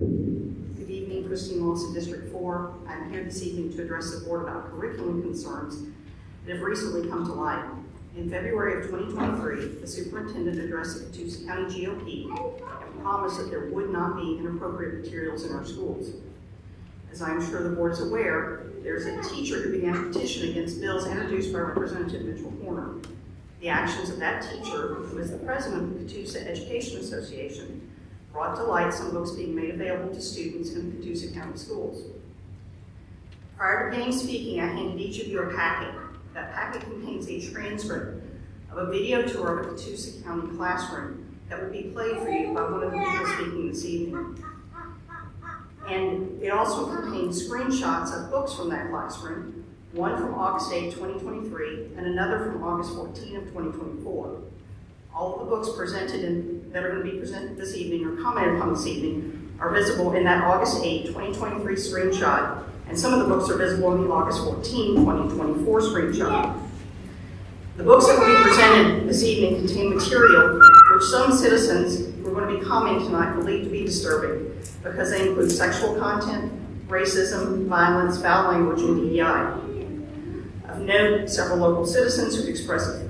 Good evening, Christine Wilson, District 4. I'm here this evening to address the board about curriculum concerns that have recently come to light. In February of 2023, the superintendent addressed the Catoosa County GOP and promised that there would not be inappropriate materials in our schools. As I am sure the board is aware, there's a teacher who began a petition against bills introduced by Representative Mitchell Horner. The actions of that teacher, who is the president of the Catoosa Education Association, brought to light some books being made available to students in the Catoosa County schools. Prior to beginning speaking, I handed each of you a packet. That packet contains a transcript of a video tour of a Catoosa County classroom that will be played for you by one of the people speaking this evening. And it also contains screenshots of books from that classroom, one from August 8, 2023, and another from August 14 of 2024. All of the books that are going to be presented this evening or commented upon this evening are visible in that August 8, 2023 screenshot, and some of the books are visible in the August 14, 2024 screenshot. The books that will be presented this evening contain material which some citizens who are going to be commenting tonight believe to be disturbing because they include sexual content, racism, violence, foul language, and DEI. Of note, several local citizens who've expressed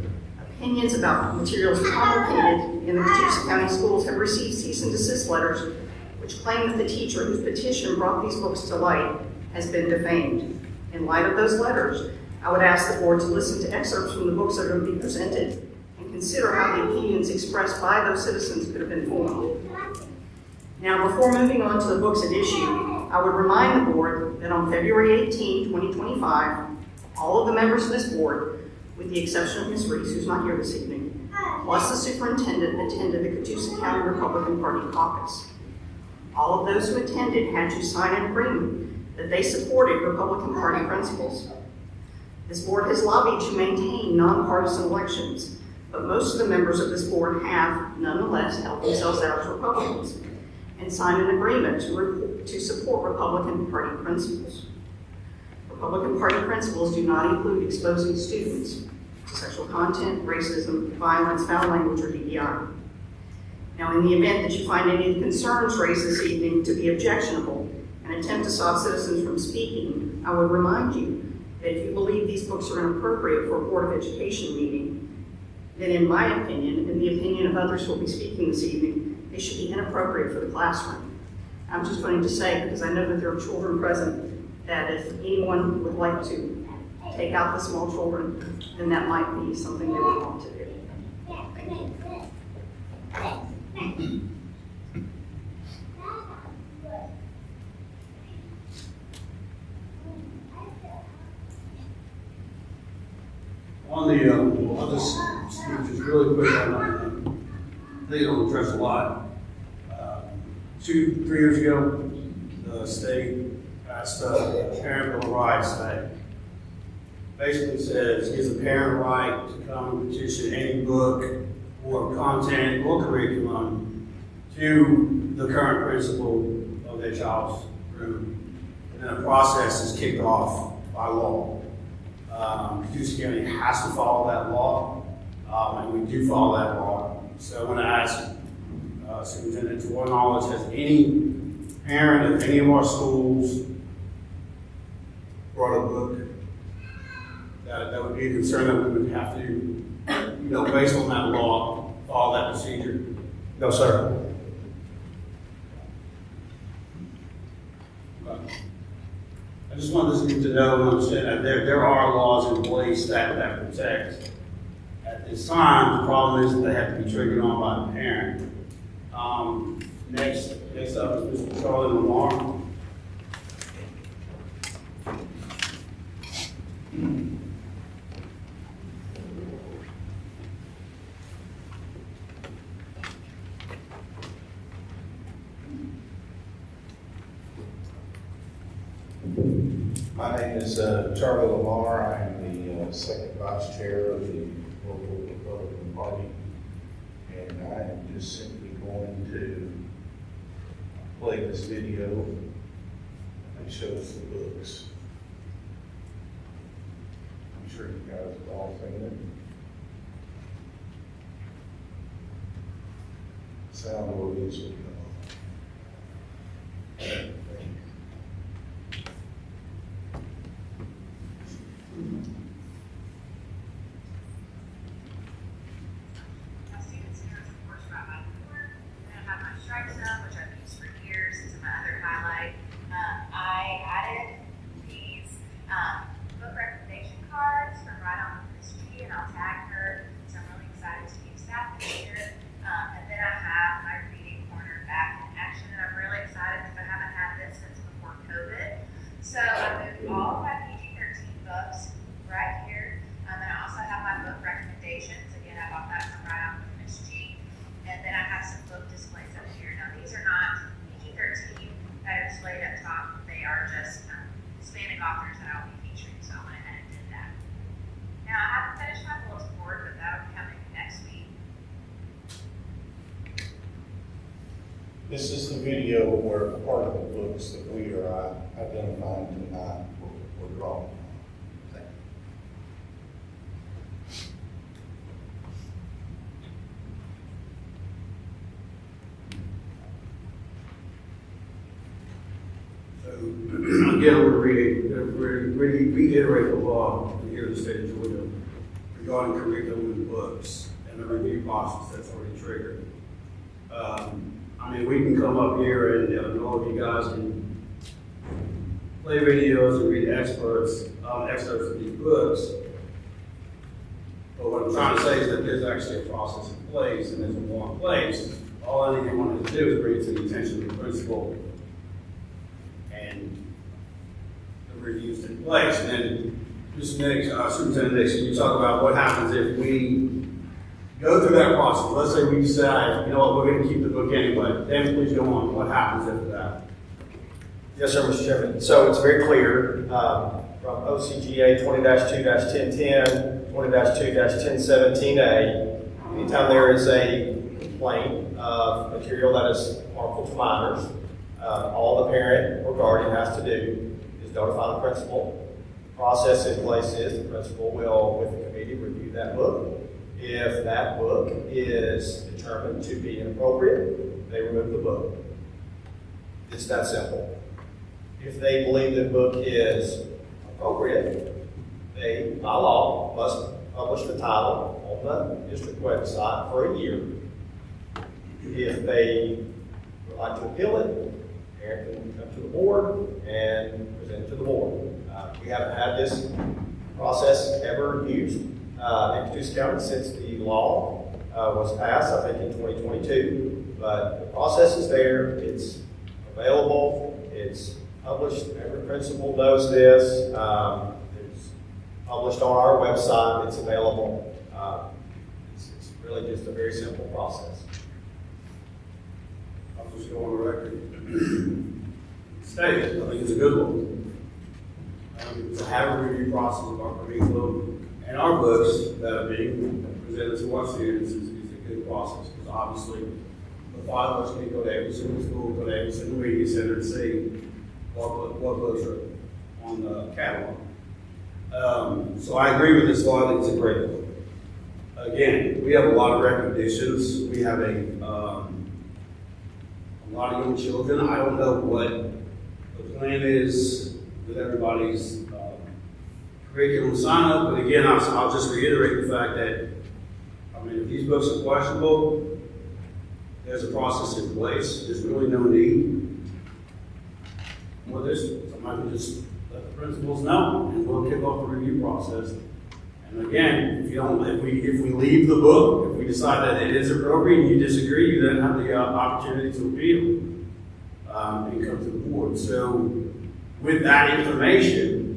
opinions about materials promulgated in the Catoosa County schools have received cease and desist letters which claim that the teacher whose petition brought these books to light has been defamed. In light of those letters, I would ask the board to listen to excerpts from the books that are going to be presented and consider how the opinions expressed by those citizens could have been formed. Now, before moving on to the books at issue, I would remind the board that on February 18, 2025, all of the members of this board, with the exception of Ms. Reese, who's not here this evening, plus the superintendent, attended the Catoosa County Republican Party caucus. All of those who attended had to sign an agreement that they supported Republican Party principles. This board has lobbied to maintain nonpartisan elections, but most of the members of this board have, nonetheless, held themselves out as Republicans and signed an agreement to support Republican Party principles. Republican Party principles do not include exposing students to sexual content, racism, violence, foul language, or DEI. Now, in the event that you find any of the concerns raised this evening to be objectionable and attempt to stop citizens from speaking, I would remind you that if you believe these books are inappropriate for a Board of Education meeting, then in my opinion, and the opinion of others who will be speaking this evening, they should be inappropriate for the classroom. I'm just going to say, because I know that there are children present, that if anyone would like to take out the small children, then that might be something they would want to do. Thank you. I'll just speak just really quick on that. They don't address a lot. 2-3 years ago, the state passed a parent bill of rights that basically says gives a parent a right to come and petition any book or content or curriculum to the current principal of their child's room. And then a process is kicked off by law. Catoosa County has to follow that law, and we do follow that law. So I want to ask Superintendent, to our knowledge, has any parent of any of our schools brought a book that would be a concern that we would have to, based on that law, follow that procedure? No, sir. I just want this group to know and understand that there are laws in place that protect. At this time, the problem is that they have to be triggered on by the parent. Next up is Mr. Charlie Lamar. My name is Charlie Lamar. I am the second vice chair of the local Republican Party, and I am just simply going to play this video and show us the books. I'm sure you guys have all seen it. Sound ordinance will come on. books right here. And I also have my book recommendations. Again, I bought that from right off of Miss G. And then I have some book displays up here. Now, these are not PG-13 that are displayed up top. They are just Hispanic authors that I'll be featuring, so I went ahead and did that. Now, I haven't finished my bulletin board, but that'll be coming next week. This is the video where part of the books that we are identifying tonight were drawn. Thank So, again, we're reiterate the law here in the state of Georgia regarding curriculum and books and the review process that's already triggered. I mean, we can come up here and all of you guys can play videos and read excerpts of these books. But what I'm trying to say is that there's actually a process in place and there's a law in place. All I think you wanted to do is bring it to the attention of the principal and the reviews in place. And then Mr. Nix, Superintendent Nix, can you talk about what happens if we go through that process? Let's say we decide, you know what, we're going to keep the book anyway. Then please go on. What happens after that? Yes, sir, Mr. Chairman. So it's very clear from OCGA 20-2-1010, 20-2-1017A, anytime there is a complaint of material that is harmful to minors, all the parent or guardian has to do is notify the principal. The process in place is the principal will, with the committee, review that book. If that book is determined to be inappropriate, they remove the book. It's that simple. If they believe the book is appropriate, they, by law, must publish the title on the district website for a year. If they would like to appeal it, parent can come to the board and present it to the board. We haven't had this process ever used in Catoosa County since the law was passed, I think in 2022. But the process is there, it's available, it's published, every principal knows this. It's published on our website, it's available. It's really just a very simple process. I'll just go on the record. State, I think it's a good one. To have a review process of our curriculum and our books that are being presented to our students is a good process, because obviously the five of us can go to every single school, go to every single media center and see what books are on the catalog. So I agree with this law. I think it's a great book. Again, we have a lot of recommendations. We have a lot of young children. I don't know what the plan is with everybody's curriculum sign up, but again, I'll just reiterate the fact that, I mean, if these books are questionable, there's a process in place. There's really no need for this. Somebody can just let the principals know, and we'll kick off the review process. And again, if we leave the book, if we decide that it is appropriate and you disagree, you then have the opportunity to appeal and come to the board. So with that information,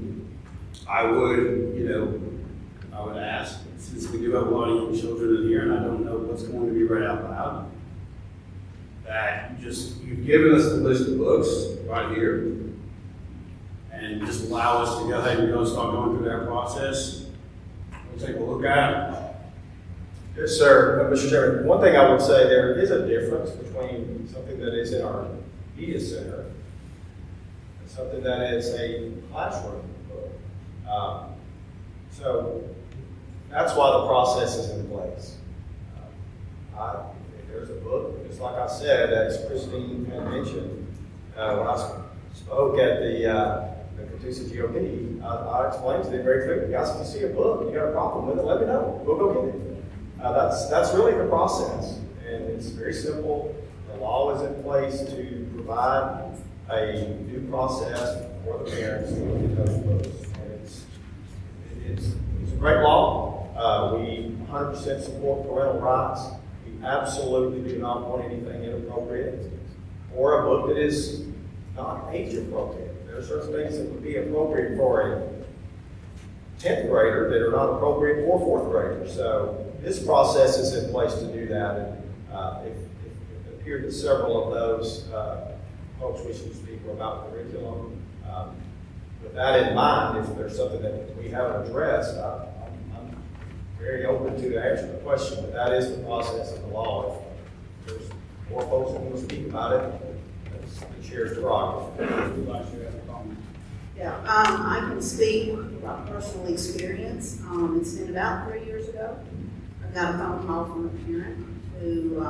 I would ask, since we do have a lot of young children in here, and I don't know what's going to be read out loud, that you've given us the list of books right here, and just allow us to go ahead and start going through that process. We'll take a look at it. Yes, sir. Mr. Chairman, one thing I would say, there is a difference between something that is in our media center and something that is a classroom book. So that's why the process is in place. If there's a book, just like I said, as Christine had mentioned, when I spoke at the Catoosa GOP, I explained to them very clearly, guys, if you see a book, you got a problem with it, let me know. We'll go get it. That's really the process, and it's very simple. The law is in place to provide a due process for the parents to look at those books. And it's a great law. We 100% support parental rights. We absolutely do not want anything inappropriate or a book that is not age appropriate. There are certain things that would be appropriate for a 10th grader that are not appropriate for 4th graders. So this process is in place to do that. And it appeared that several of those folks wishing to speak were about curriculum. With that in mind, if there's something that we haven't addressed, I'm very open to answer the question, but that is the process of the law. If there's more folks that want to speak about it, that's the chair's prerogative. Yeah, I can speak about personal experience. It's been about 3 years ago. I got a phone call from a parent who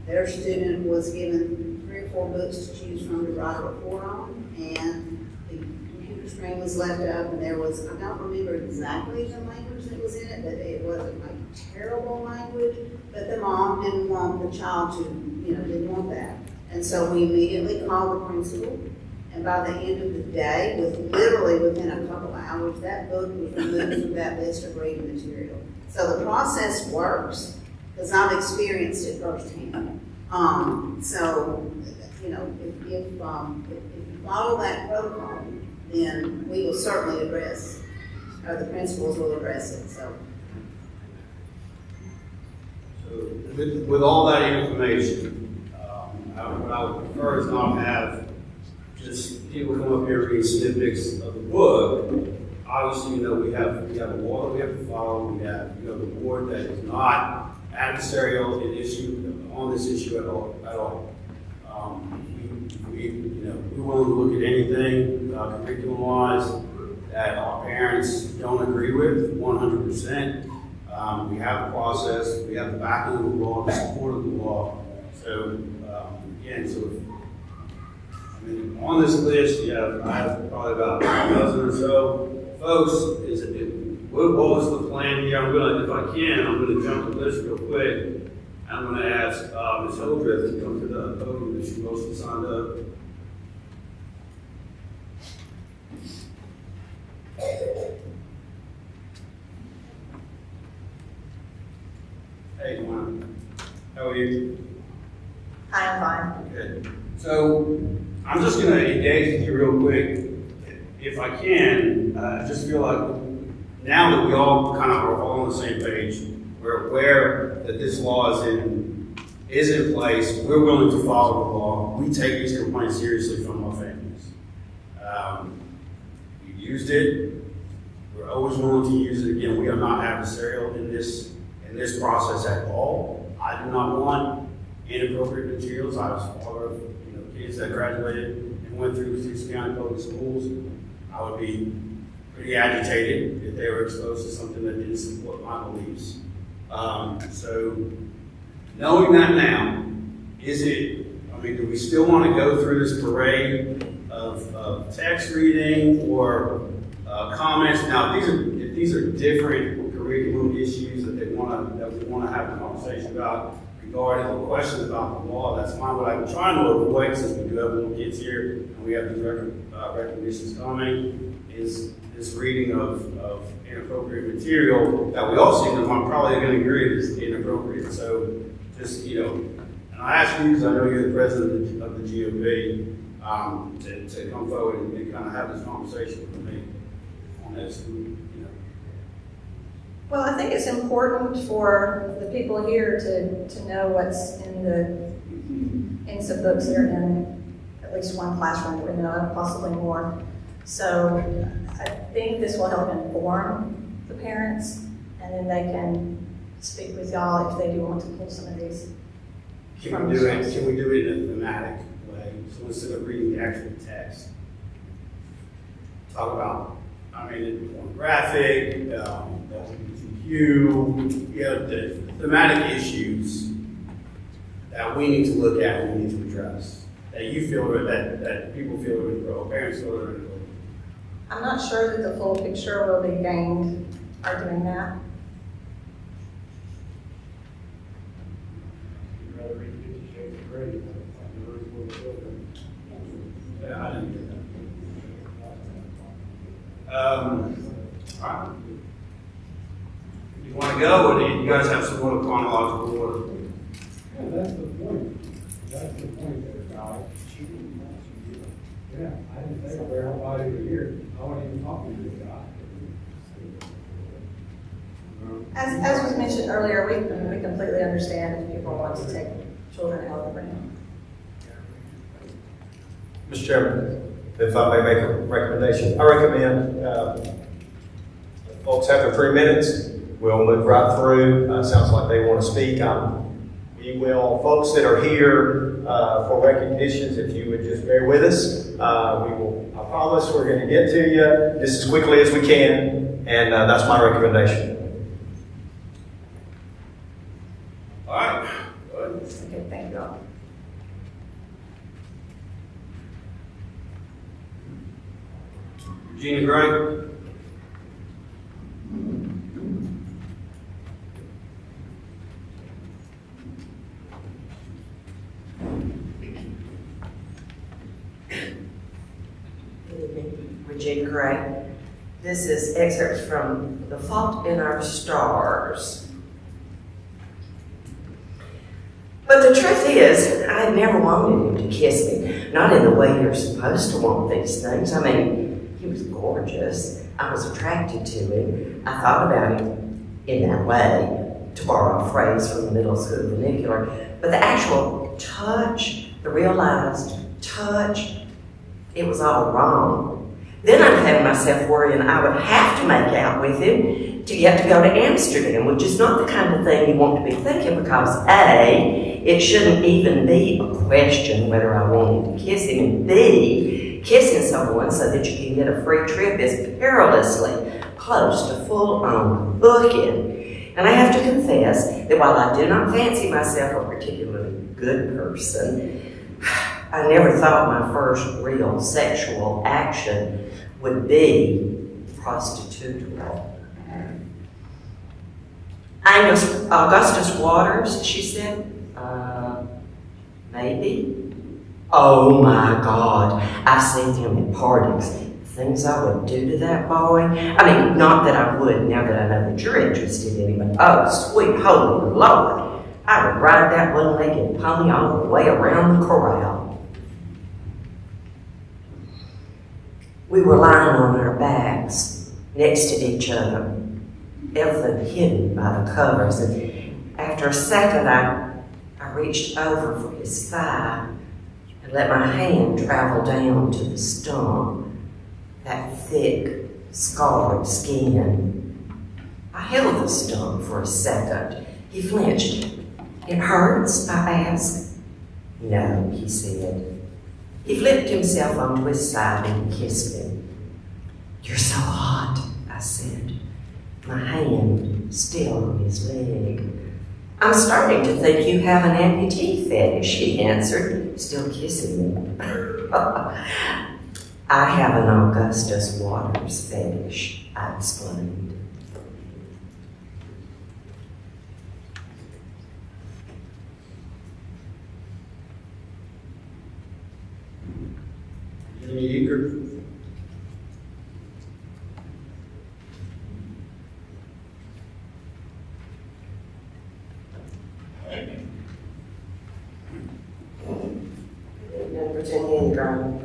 their student was given 3 or 4 books to choose from to write a report on, and the computer screen was left up, and there was, I don't remember exactly the language that was in it, but it wasn't like terrible language, but the mom didn't want the child to, didn't want that. And so we immediately called the principal. And by the end of the day, literally within a couple of hours, that book was removed from that list of reading material. So the process works, because I've experienced it firsthand. So, if you follow that protocol, then we will certainly address, or the principals will address it. So with all that information, what I would prefer is not have just people come up here reading snippets of the book. Obviously, we have a law that we have to follow. We have, the board that is not adversarial on this issue at all. We're willing to look at anything curriculum-wise that our parents don't agree with 100%. We have the process. We have the backing of the law, the support of the law. So again, on this list, I have probably about a dozen or so folks. What was the plan here? I'm going to jump the list real quick. I'm going to ask Ms. Hildreth to come to the podium if she mostly signed up. Hey, Juan. How are you? hi, I'm fine. Good. So I'm just going to engage with you real quick, if I can. I just feel like now that we all kind of are all on the same page, we're aware that this law is in place. We're willing to follow the law. We take these complaints seriously from our families. We've used it. We're always willing to use it again. We are not adversarial in this process at all. I do not want inappropriate materials. I was father of kids that graduated and went through Catoosa County public schools. I would be pretty agitated if they were exposed to something that didn't support my beliefs. So knowing that now, do we still want to go through this parade of text reading or comments? Now, if these are different curriculum issues that we want to have a conversation about, regarding the questions about the law, that's fine. What I'm trying to avoid, since we do have little kids here and we have these recognitions coming, is this reading of inappropriate material that we all seem to probably going to agree is inappropriate. So just, and I ask you, because I know you're the president of the GOP, to come forward and kind of have this conversation with me on this. Well, I think it's important for the people here to know what's in some books that are in at least one classroom that we know of, possibly more. So I think this will help inform the parents, and then they can speak with y'all if they do want to pull some of these. Can we do it in a thematic way? So instead of reading the actual text, talk about, pornographic, LGBTQ, the thematic issues that we need to look at and we need to address, that you feel that people feel are inappropriate, parents feel are inappropriate. I'm not sure that the full picture will be gained by doing that. You'd rather read 50 Shades of Grey than the Room Full of Children. Yeah, I didn't get that. All right. You want to go, or do you guys have some more chronological order? Yeah, that's the point. That's the point there, guy. Yeah, I didn't think of everybody over here. I wasn't even talking to this guy. As was mentioned earlier, we completely understand if people want to take children out of the room. Mr. Chairman, if I may make a recommendation, I recommend folks after 3 minutes, we'll move right through. Sounds like they want to speak. We will, folks that are here for recognitions, if you would just bear with us, I promise we're going to get to you just as quickly as we can, and that's my recommendation. All right. Good. Okay, thank you all. Gina Gray. Regina Gray. This is excerpts from The Fault in Our Stars. But the truth is, I never wanted him to kiss me. Not in the way you're supposed to want these things. I mean, he was gorgeous. I was attracted to him. I thought about him in that way, to borrow a phrase from the middle school vernacular. But the actual touch, the realized touch, it was all wrong. Then I found myself worrying I would have to make out with him to get to go to Amsterdam, which is not the kind of thing you want to be thinking because A, it shouldn't even be a question whether I wanted to kiss him, and B, kissing someone so that you can get a free trip is perilously close to full-on booking. And I have to confess that while I do not fancy myself a particularly good person, I never thought my first real sexual action would be prostitutional. Augustus Waters, she said, maybe. Oh my God, I've seen him at parties. Things I would do to that boy. I mean, not that I would now that I know that you're interested in him, but oh, sweet holy Lord, I would ride that one-legged pony all the way around the corral. We were lying on our backs next to each other, everything hidden by the covers, and after a second I reached over for his thigh and let my hand travel down to the stump, that thick, scarred skin. I held the stump for a second. He flinched. It hurts? I asked. No, he said. He flipped himself onto his side and kissed me. You're so hot, I said, my hand still on his leg. I'm starting to think you have an amputee fetish, he answered, still kissing me. I have an Augustus Waters fetish, I explained. Jimmy Eager. Virginia Ingram.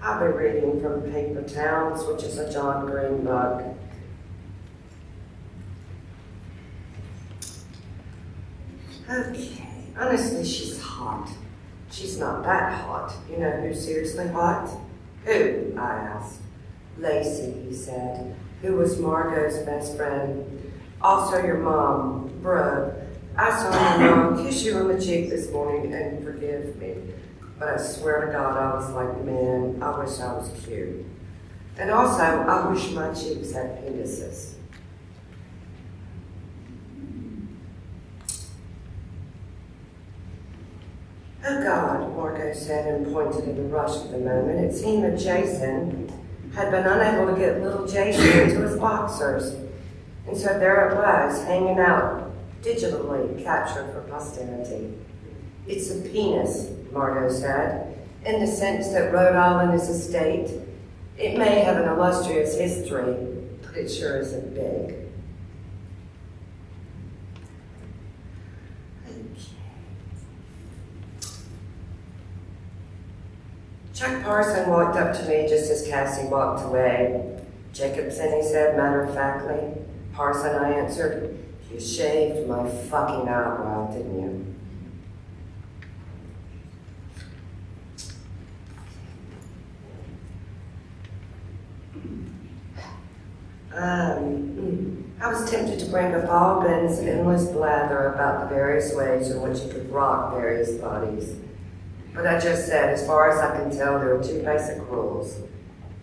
I'll be reading from Paper Towns, which is a John Green book. Okay, honestly, she's hot. She's not that hot. You know who's seriously hot? Who? I asked. Lacey, he said, who was Margot's best friend. Also your mom, Brooke. I saw your mom kiss you on the cheek this morning, and forgive me, but I swear to God I was like, man, I wish I was cute. And also, I wish my cheeks had penises. Oh God, Margot said and pointed in a rush for the moment. It seemed that Jason had been unable to get little Jason into his boxers. And so there it was, hanging out, digitally captured for posterity. It's a penis, Margot said, in the sense that Rhode Island is a state. It may have an illustrious history, but it sure isn't big. Chuck Parson walked up to me just as Cassie walked away. Jacobson, he said matter-of-factly. Parson, I answered. You shaved my fucking eyebrow, didn't you? I was tempted to bring up all Ben's endless blather about the various ways in which he could rock various bodies. But I just said, as far as I can tell, there are 2 basic rules.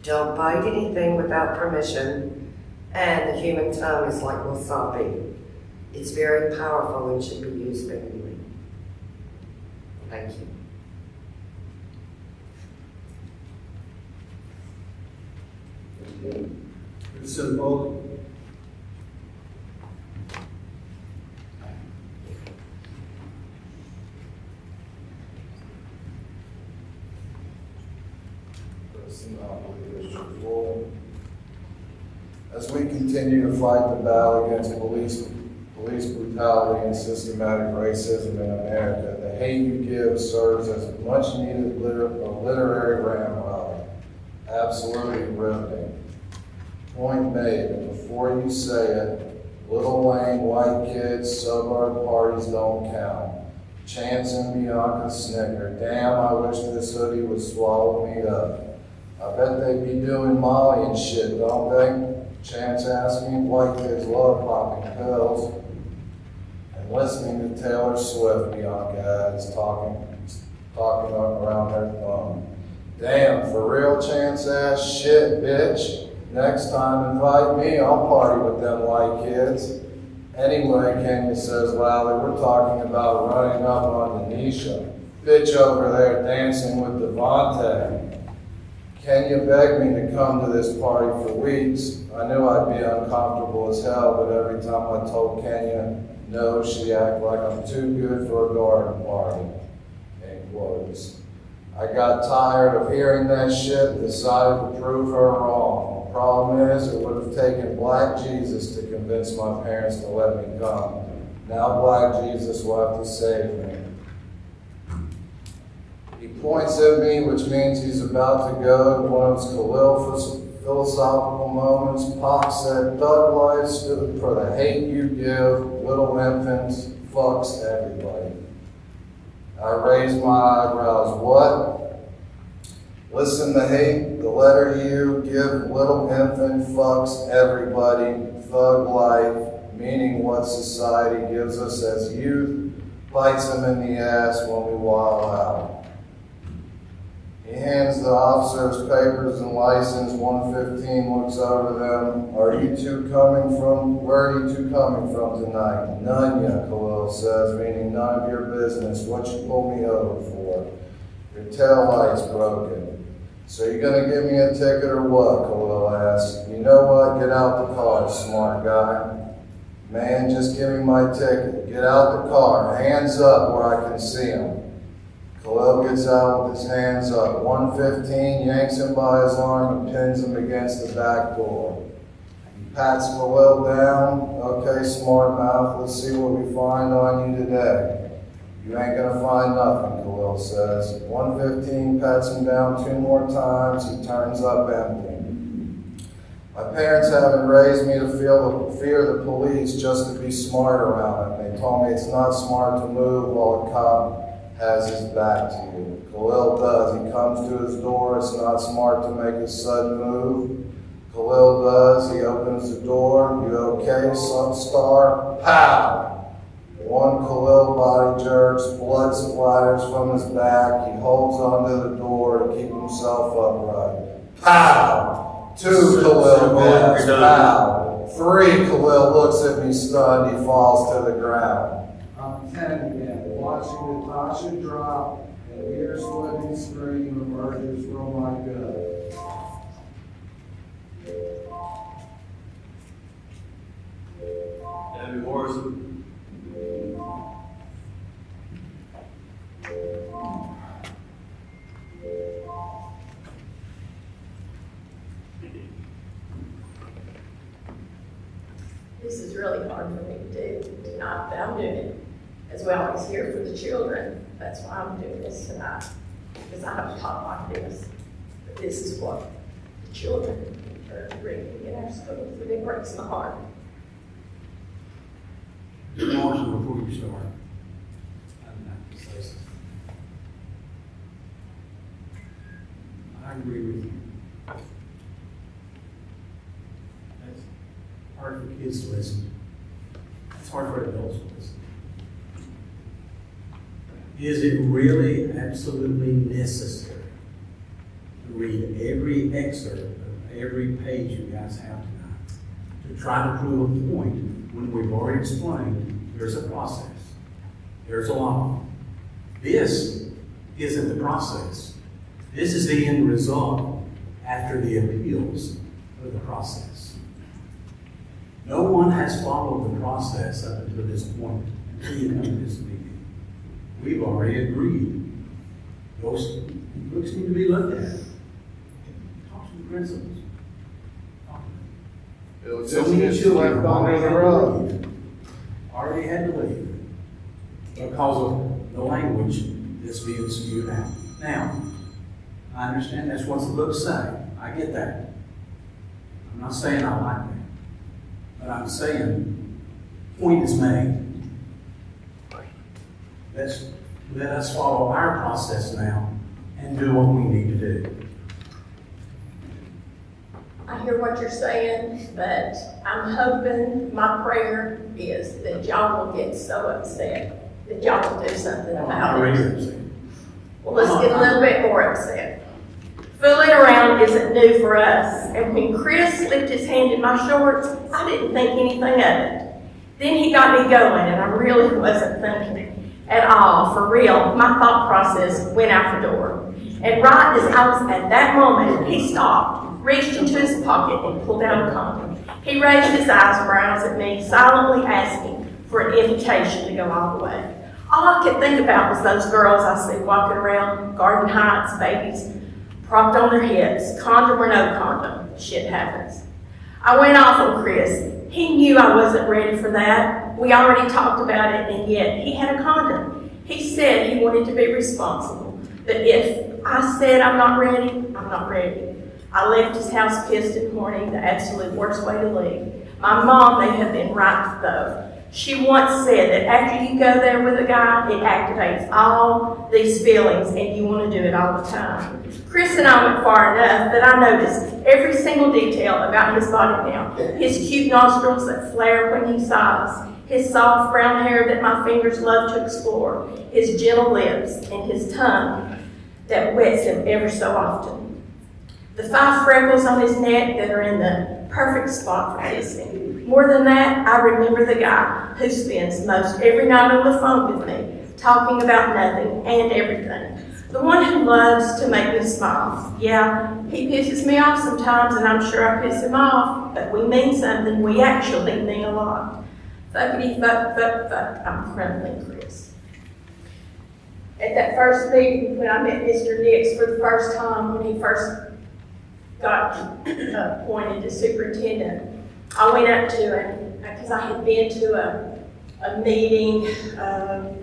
Don't bite anything without permission, and the human tongue is like wasabi. It's very powerful and should be used sparingly. Thank you. It's simple. As we continue to fight the battle against police brutality and systematic racism in America, the hate you give serves as a much needed literary ramrod. Absolutely riveting. Point made, and before you say it, Little Wayne, white kids, suburb parties don't count. Chance and Bianca snicker. Damn, I wish this hoodie would swallow me up. I bet they be doing Molly and shit, don't they? Chance asked me. White kids love popping pills. And listening to Taylor Swift, Bianca adds, talking around her thumb. Damn, for real, Chance asked. Shit, bitch. Next time, invite me. I'll party with them white kids. Anyway, Kenya says loudly, we're talking about running up on Denisha. Bitch over there dancing with Devontae. Kenya begged me to come to this party for weeks. I knew I'd be uncomfortable as hell, but every time I told Kenya no, she acted like I'm too good for a garden party. End quotes. I got tired of hearing that shit and decided to prove her wrong. The problem is, it would have taken Black Jesus to convince my parents to let me come. Now Black Jesus will have to save me. He points at me, which means he's about to go to one of his Khalil philosophical moments. Pac said, thug life stood for the hate you give, little infants, fucks everybody. I raised my eyebrows. What? Listen, the hate, the letter U, give, little infant, fucks everybody, thug life, meaning what society gives us as youth, bites them in the ass when we wild out. He hands the officer his papers and license. 115 looks over them. Where are you two coming from tonight? None yet, Khalil says, meaning none of your business. What you pull me over for? Your tail light's broken. So you gonna give me a ticket or what? Khalil asks. You know what? Get out the car, smart guy. Man, just give me my ticket. Get out the car. Hands up where I can see him. Khalil gets out with his hands up. 115 yanks him by his arm and pins him against the back door. He pats Khalil down. Okay, smart mouth, let's see what we find on you today. You ain't gonna find nothing, Khalil says. 115 pats him down 2 more times. He turns up empty. My parents haven't raised me to fear the police, just to be smart around them. They told me it's not smart to move while a cop has his back to you. Khalil does. He comes to his door. It's not smart to make a sudden move. Khalil does. He opens the door. You okay, star? Pow! One Khalil body jerks. Blood splatters from his back. He holds onto the door to keep himself upright. Pow! 2 Khalil hits. Pow! 3 Khalil looks at me stunned. He falls to the ground. I'm telling you, watching Natasha drop, an ear-splitting scream emerges from my gut. Debbie Morrison. This is really hard for me to do tonight, but I'm doing it as well as here for the children. That's why I'm doing this tonight, because I have to talk like this. But this is what the children are reading in our schools, and it breaks my heart. Marshall, before you start, I'd like to say something. I agree with you. That's hard for kids to listen. It's hard for adults to listen. Is it really absolutely necessary to read every excerpt of every page you guys have tonight to try to prove a point when we've already explained there's a process, there's a law? This isn't the process. This is the end result after the appeals of the process. No one has followed the process up until this point, until you come to this meeting. We've already agreed. Those books need to be looked at. Talk to the principals. Talk to them. It'll So just many get children swept under the rug. already had to leave because of the language that's being spewed out. Now, I understand that's what the books say. I get that. I'm not saying I like that. But I'm saying, point is made. Let us follow our process now and do what we need to do. I hear what you're saying, but I'm hoping, my prayer is that y'all will get so upset that y'all will do something about it. Well, let's get a little bit more upset. Fooling around isn't new for us, and when Chris slipped his hand in my shorts, I didn't think anything of it. Then he got me going, and I really wasn't thinking at all, for real. My thought process went out the door. And right as I was at that moment, he stopped, reached into his pocket, and pulled out a condom. He raised his eyebrows at me, silently asking for an invitation to go all the way. All I could think about was those girls I see walking around Garden Heights, babies propped on their hips, condom or no condom, shit happens. I went off on Chris. He knew I wasn't ready for that. We already talked about it, and yet he had a condom. He said he wanted to be responsible, but if I said I'm not ready, I'm not ready. I left his house pissed and horny, the absolute worst way to leave. My mom may have been right, though. She once said that after you go there with a guy, it activates all these feelings and you want to do it all the time. Chris and I went far enough that I noticed every single detail about his body now. His cute nostrils that flare when he sighs, his soft brown hair that my fingers love to explore, his gentle lips, and his tongue that wets him ever so often. The 5 freckles on his neck that are in the perfect spot for kissing. More than that, I remember the guy who spends most every night on the phone with me, talking about nothing and everything. The one who loves to make me smile. Yeah, he pisses me off sometimes, and I'm sure I piss him off, but we mean something. We actually mean a lot. Fuckity fuck, fuck, fuck. I'm crumbling Chris. At that first meeting, when I met Mr. Nix for the first time, when he first got appointed as superintendent, I went up to him because I had been to a meeting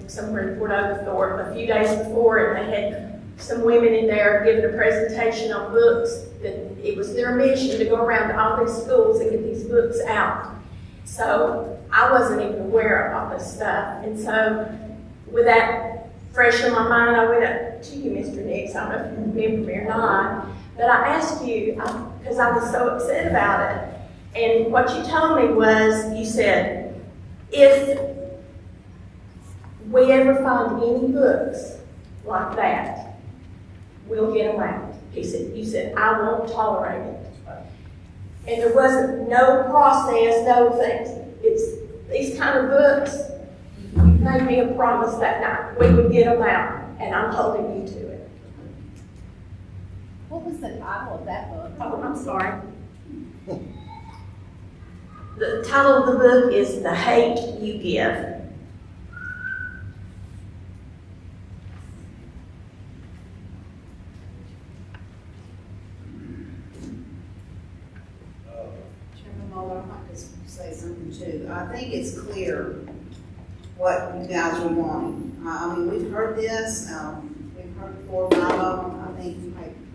somewhere in Port Oglethorpe a few days before, and they had some women in there giving a presentation on books. That it was their mission to go around to all these schools and get these books out. So I wasn't even aware of all this stuff. And so with that fresh in my mind, I went up to you, Mr. Nix. I don't know if you remember me or not, but I asked you because I was so upset about it. And what you told me was, you said, if we ever find any books like that, we'll get them out. You said, I won't tolerate it. And there wasn't no process, no things. It's these kind of books. You made me a promise that night. We would get them out, and I'm holding you to it. What was the title of that book? Oh, I'm sorry. The title of the book is The Hate You Give. Chairman Muller, I'd like to say something too. I think it's clear what you guys are wanting. I mean, we've heard this, we've heard 4 or 5 of them. I think,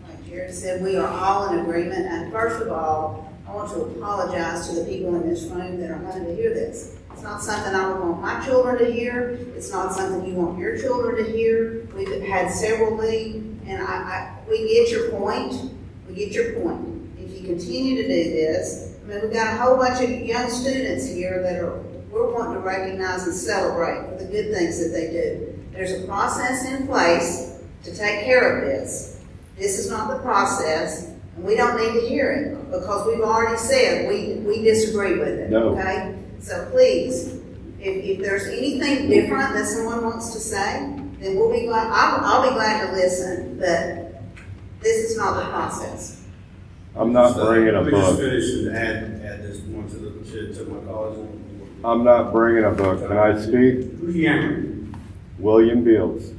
like Jared said, we are all in agreement. And first of all, I I want to apologize to the people in this room that are going to hear this. It's not something I would want my children to hear. It's not something you want your children to hear. We've had several leave, and we get your point. We get your point. If you continue to do this, I mean, we've got a whole bunch of young students here that we're wanting to recognize and celebrate for the good things that they do. There's a process in place to take care of this. This is not the process, and we don't need to hear it because we've already said we disagree with it. No. Okay? So please, if there's anything different that someone wants to say, then we'll be glad. I'll be glad to listen, but this is not the process. I'm not bringing a Let me just book. finish and add this one to my college. I'm not bringing a book. Can I speak? Who's yammering? William Beals.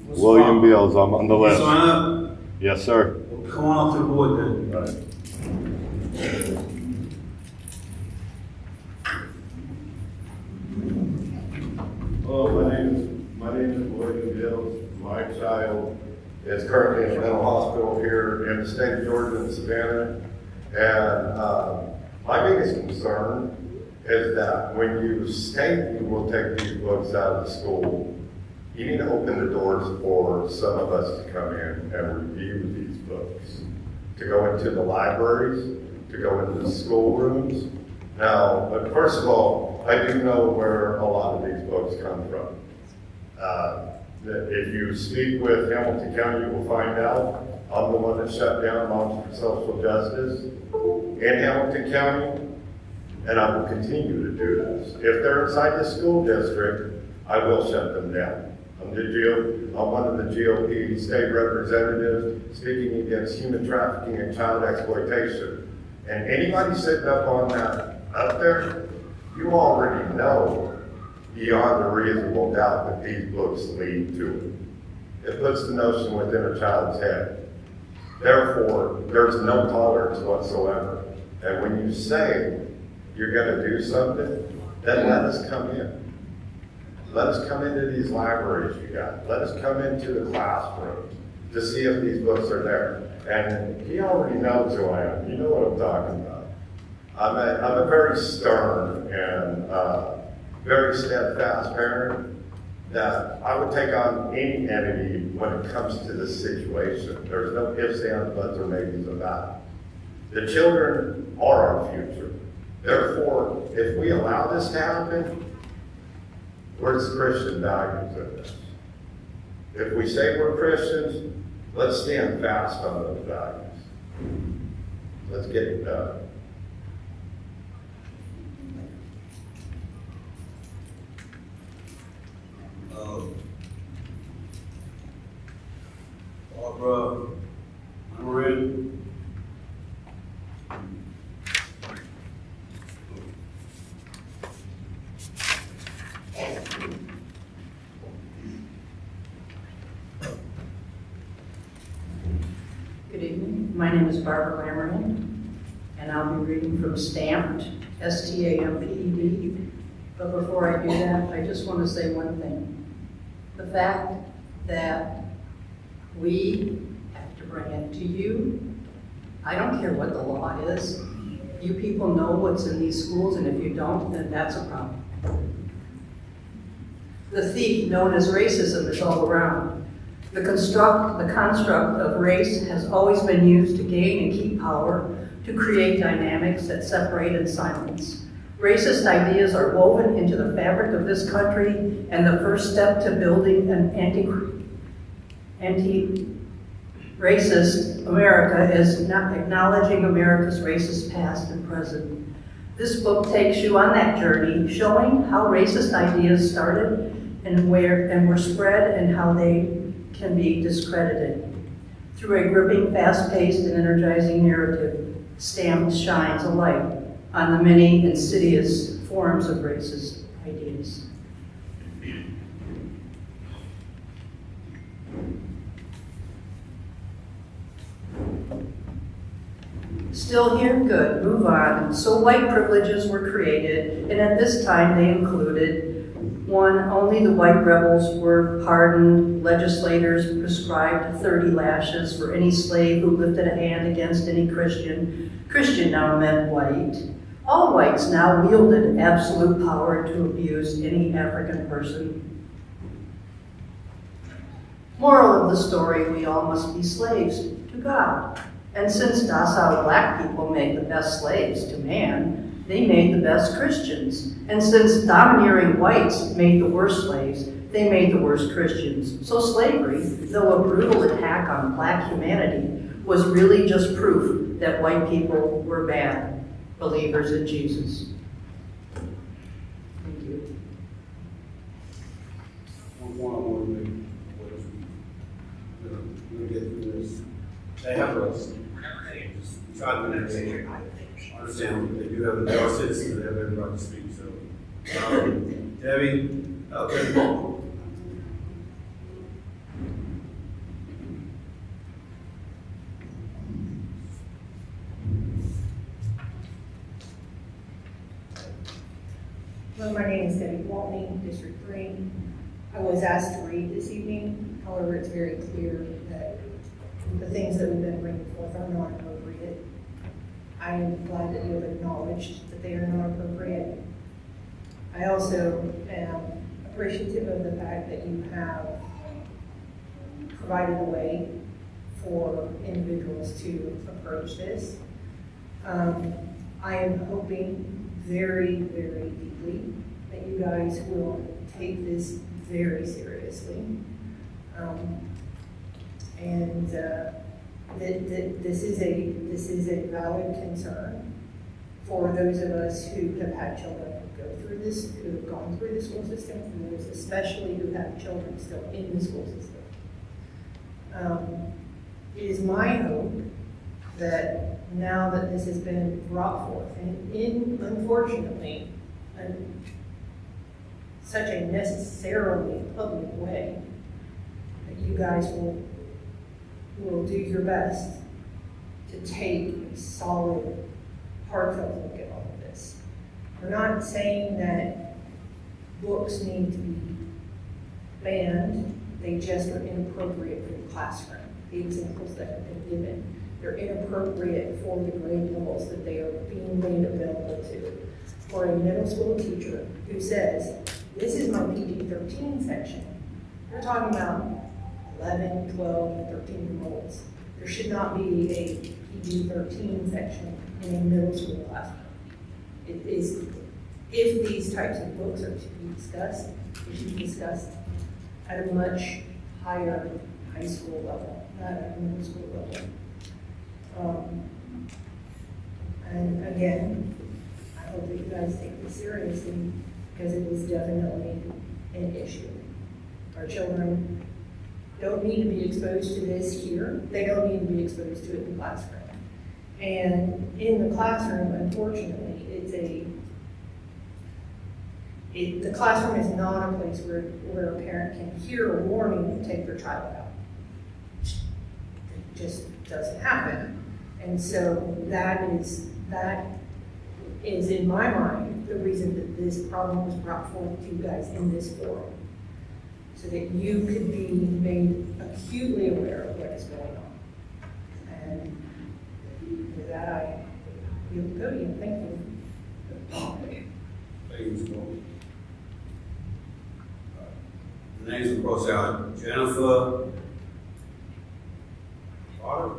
What's William wrong? Beals, I'm on the You list. sign up? Yes, sir. Well, come on off the board then. Right. Hello, my name is William Beals. My child is currently in a mental hospital here in the state of Georgia in Savannah. And my biggest concern is that when you state you will take these books out of the school, you need to open the doors for some of us to come in and review these books, to go into the libraries, to go into the schoolrooms. Now, but first of all, I do know where a lot of these books come from. If you speak with Hamilton County, you will find out I'm the one that shut down Moms for Social Justice in Hamilton County, and I will continue to do this. If they're inside the school district, I will shut them down. I'm one of the GOP state representatives speaking against human trafficking and child exploitation. And anybody sitting up there, you already know beyond a reasonable doubt that these books lead to it. It puts the notion within a child's head. Therefore, there's no tolerance whatsoever. And when you say you're going to do something, then let us come in. Let us come into these libraries you got. Let us come into the classrooms to see if these books are there. And he already knows who I am. You know what I'm talking about. I'm a very stern and very steadfast parent that I would take on any entity when it comes to this situation. There's no ifs, ands, buts, or maybes about it. The children are our future. Therefore, if we allow this to happen, where's the Christian values in this? If we say we're Christians, let's stand fast on those values. Let's get it done. Barbara, I'm ready. Good evening. My name is Barbara Lammering, and I'll be reading from Stamped, S-T-A-M-P-E-D. But before I do that, I just want to say one thing. The fact that we have to bring it to you, I don't care what the law is. You people know what's in these schools, and if you don't, then that's a problem. The thief known as racism is all around. The construct of race has always been used to gain and keep power, to create dynamics that separate and silence. Racist ideas are woven into the fabric of this country, and the first step to building an anti-racist America is not acknowledging America's racist past and present. This book takes you on that journey, showing how racist ideas started and were spread and how they can be discredited. Through a gripping, fast-paced, and energizing narrative, Stamped shines a light on the many insidious forms of racist ideas. Still here? Good. Move on. So white privileges were created, and at this time they included One, only the white rebels were pardoned. Legislators prescribed 30 lashes for any slave who lifted a hand against any Christian. Christian now meant white. All whites now wielded absolute power to abuse any African person. Moral of the story, we all must be slaves to God. And since docile black people made the best slaves to man, they made the best Christians. And since domineering whites made the worst slaves, they made the worst Christians. So slavery, though a brutal attack on black humanity, was really just proof that white people were bad believers in Jesus. Thank you. We'll get through this. They have us. Try to understand. Understand they do have the our citizens, they have every right to speak. So, Debbie, okay. Hello, my name is Debbie Waltney, District 3. I was asked to read this evening. However, it's very clear that the things that we've been bringing forth are not appropriate. I am glad that you have acknowledged that they are not appropriate. I also am appreciative of the fact that you have provided a way for individuals to approach this. I am hoping very, very deeply that you guys will take this very seriously. This is a valid concern for those of us who have had children go through this, who have gone through the school system, and those especially who have children still in the school system. It is my hope that now that this has been brought forth, and unfortunately, in such a necessarily public way, that you guys will do your best to take a solid, heartfelt look at all of this. We're not saying that books need to be banned, they just are inappropriate for the classroom. The examples that have been given, they're inappropriate for the grade levels that they are being made available to. For a middle school teacher who says, this is my PG-13 section, you're talking about 11, 12, 13-year-olds. There should not be a PG-13 section in a middle school classroom. It is, if these types of books are to be discussed, they should be discussed at a much higher high school level, not at a middle school level. And again, I hope that you guys take this seriously because it is definitely an issue. Our children don't need to be exposed to this here. They don't need to be exposed to it in the classroom. And in the classroom, unfortunately, the classroom is not a place where a parent can hear a warning and take their child out. It just doesn't happen. And so that is in my mind the reason that this problem was brought forth to you guys in this forum, so that you could be made acutely aware of what is going on. And with that, I yield to you. Thank you. Thank you, Mr. Moore. The names of course are Jennifer Potter.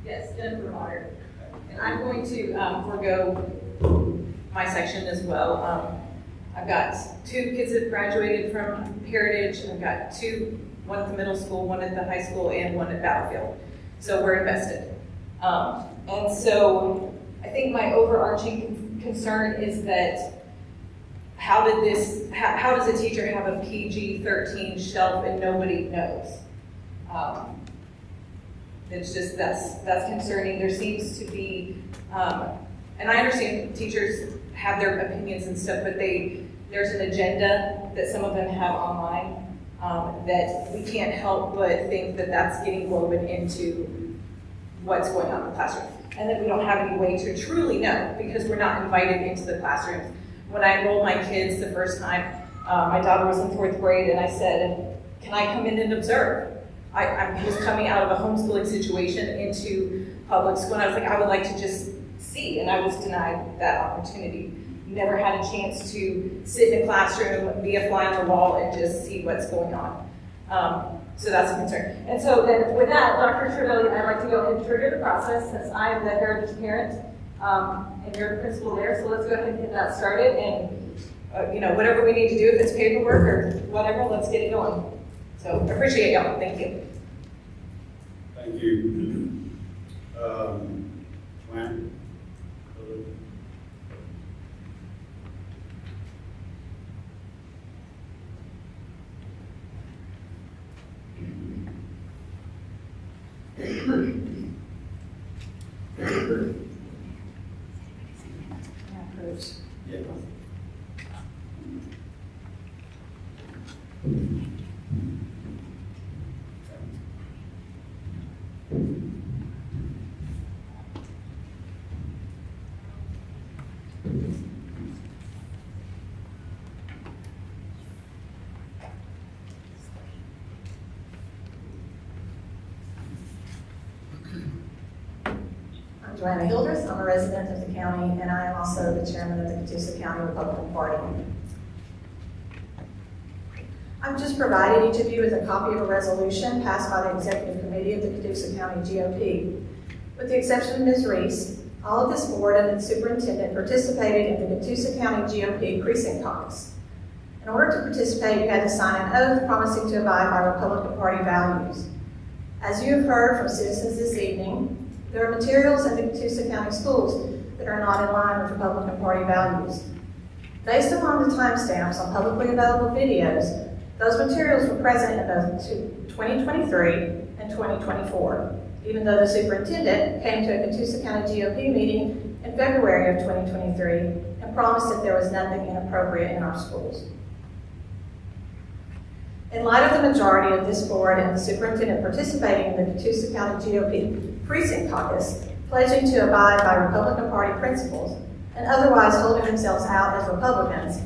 Yes, Jennifer Potter. And I'm going to forego my section as well. I've got 2 kids that graduated from Heritage. I've got 2, one at the middle school, one at the high school, and one at Battlefield. So we're invested. And so I think my overarching concern is that how does a teacher have a PG-13 shelf and nobody knows? It's just, that's concerning. There seems to be, and I understand teachers have their opinions and stuff, but there's an agenda that some of them have online that we can't help but think that that's getting woven into what's going on in the classroom. And that we don't have any way to truly know because we're not invited into the classrooms. when I enrolled my kids the first time, my daughter was in 4th grade, and I said, can I come in and observe? I was coming out of a homeschooling situation into public school, and I was like, I would like to just see, and I was denied that opportunity. Never had a chance to sit in a classroom, be a fly on the wall, and just see what's going on. So that's a concern. And so then with that, Dr. Trevelyan, I'd like to go ahead and trigger the process, since I am the heritage parent, and you're the principal there, so let's go ahead and get that started, and whatever we need to do, if it's paperwork or whatever, let's get it going. So I appreciate y'all, thank you. Thank you. Joanne? Yeah. I'm Joanna Hildreth. I'm a resident of the county, and I am also the chairman of the Catoosa County Republican Party. I've just provided each of you with a copy of a resolution passed by the Executive Committee of the Catoosa County GOP. With the exception of Ms. Reese, all of this board and its superintendent participated in the Catoosa County GOP precinct caucus. In order to participate, you had to sign an oath promising to abide by Republican Party values. As you have heard from citizens this evening, there are materials in the Catoosa County schools that are not in line with Republican Party values. Based upon the timestamps on publicly available videos, those materials were present in both 2023 and 2024, even though the superintendent came to a Catoosa County GOP meeting in February of 2023 and promised that there was nothing inappropriate in our schools. In light of the majority of this board and the superintendent participating in the Catoosa County GOP precinct caucus, pledging to abide by Republican Party principles, and otherwise holding themselves out as Republicans,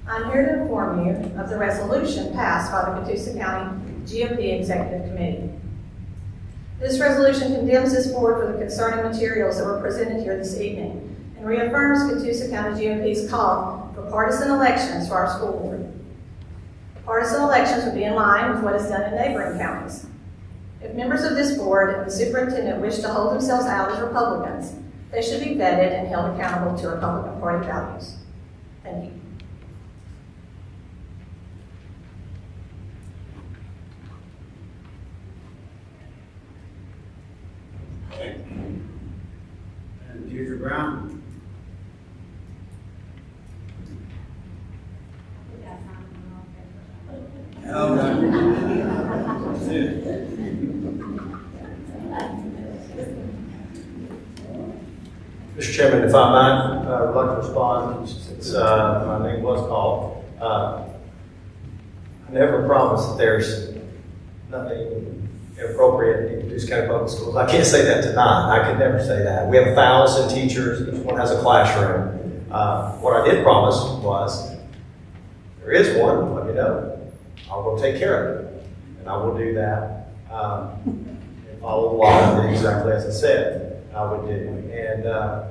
I'm here to inform you of the resolution passed by the Catoosa County GOP Executive Committee. This resolution condemns this board for the concerning materials that were presented here this evening and reaffirms Catoosa County GOP's call for partisan elections for our school board. Partisan elections would be in line with what is done in neighboring counties. If members of this board and the superintendent wish to hold themselves out as Republicans, they should be vetted and held accountable to Republican Party values. Thank you. Okay. And Deirdre Brown? Oh, that's it. Mr. Chairman, if I might, I would like to respond since my name was called. I never promised that there's nothing inappropriate in Catoosa County Public Schools. I can't say that tonight. I could never say that. We have 1,000 teachers. Each one has a classroom. What I did promise was, there is one, let me know. I will take care of it. And I will do that and follow the law exactly as it said I would do. And I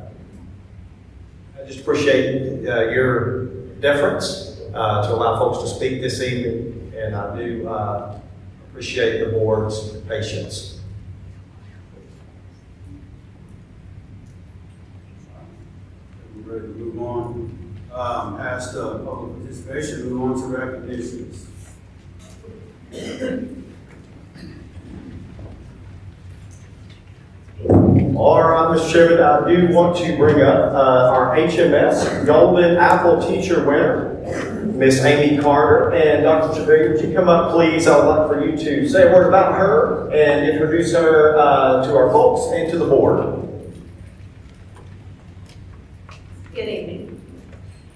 just appreciate your deference to allow folks to speak this evening. And I do appreciate the board's patience. We're ready to move on. Past public participation, move on to recognitions. All right, Mr. Chairman, I do want to bring up our HMS Golden Apple Teacher winner, Miss Amy Carter. And Dr. Trevelyan, would you come up, please? I would like for you to say a word about her and introduce her to our folks and to the board. Good evening.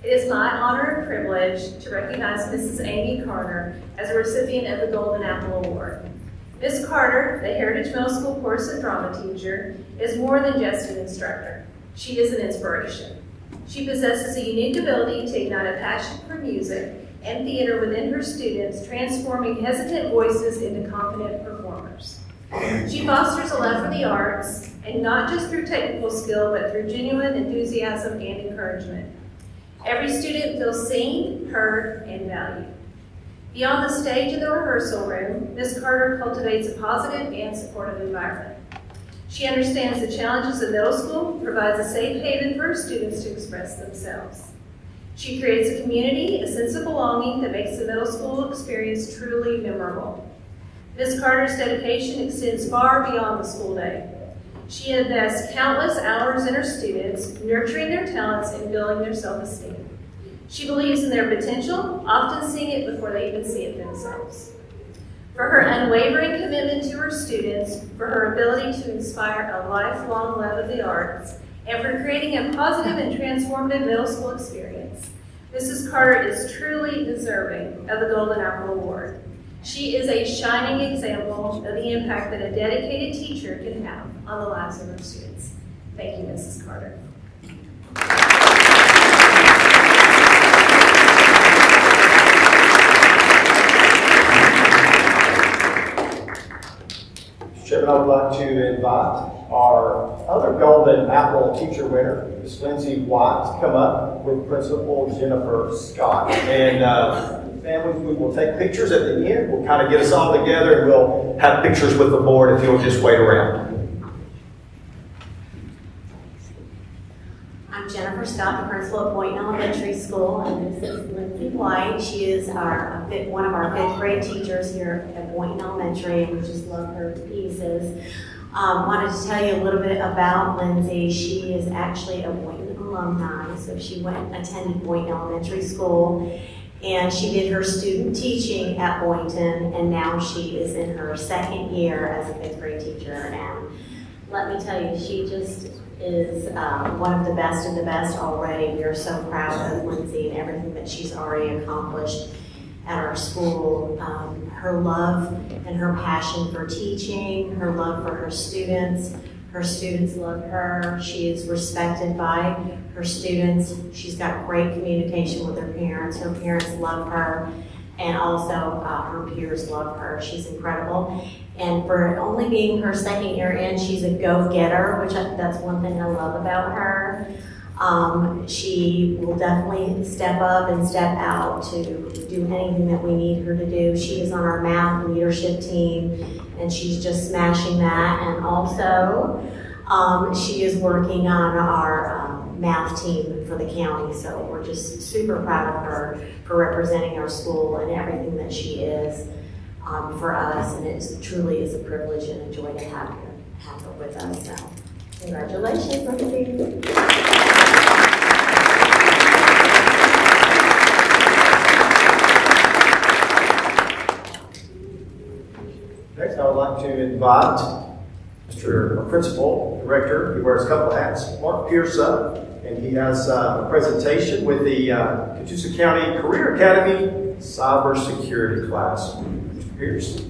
It is my honor and privilege to recognize Mrs. Amy Carter as a recipient of the Golden Apple Award. Ms. Carter, the Heritage Middle School Chorus and Drama teacher, is more than just an instructor. She is an inspiration. She possesses a unique ability to ignite a passion for music and theater within her students, transforming hesitant voices into confident performers. She fosters a love for the arts, and not just through technical skill, but through genuine enthusiasm and encouragement. Every student feels seen, heard, and valued. Beyond the stage and the rehearsal room, Ms. Carter cultivates a positive and supportive environment. She understands the challenges of middle school, provides a safe haven for her students to express themselves. She creates a community, a sense of belonging that makes the middle school experience truly memorable. Ms. Carter's dedication extends far beyond the school day. She invests countless hours in her students, nurturing their talents and building their self-esteem. She believes in their potential, often seeing it before they even see it themselves. For her unwavering commitment to her students, for her ability to inspire a lifelong love of the arts, and for creating a positive and transformative middle school experience, Mrs. Carter is truly deserving of the Golden Apple Award. She is a shining example of the impact that a dedicated teacher can have on the lives of her students. Thank you, Mrs. Carter. Chairman, I would like to invite our other Golden Apple teacher winner, Ms. Lindsay White, to come up with Principal Jennifer Scott. And families, we will take pictures at the end. We'll kind of get us all together and we'll have pictures with the board if you'll just wait around. I'm Jennifer Scott, the principal at Boynton Elementary School, and this is Lindsay White. She is one of our fifth grade teachers here at Boynton Elementary, and we just love her to pieces. Wanted to tell you a little bit about Lindsay. She is actually a Boynton alumni, so she attended Boynton Elementary School, and she did her student teaching at Boynton, and now she is in her second year as a fifth grade teacher. And let me tell you, she just is one of the best already. We are so proud of Lindsay and everything that she's already accomplished at our school. Her love and her passion for teaching, her love for her students love her. She is respected by her students. She's got great communication with her parents love her, and also her peers love her. She's incredible. And for only being her second year in, she's a go-getter, which that's one thing I love about her. She will definitely step up and step out to do anything that we need her to do. She is on our math leadership team, and she's just smashing that. And also, she is working on our math team for the county. So we're just super proud of her for representing our school and everything that she is for us. And it truly is a privilege and a joy to have her with us. So congratulations, Lindsay. Next, I would like to invite Mr. Principal Director, he wears a couple of hats, Mark Pearson, and he has a presentation with the Catoosa County Career Academy Cybersecurity class. Mr. Pierce.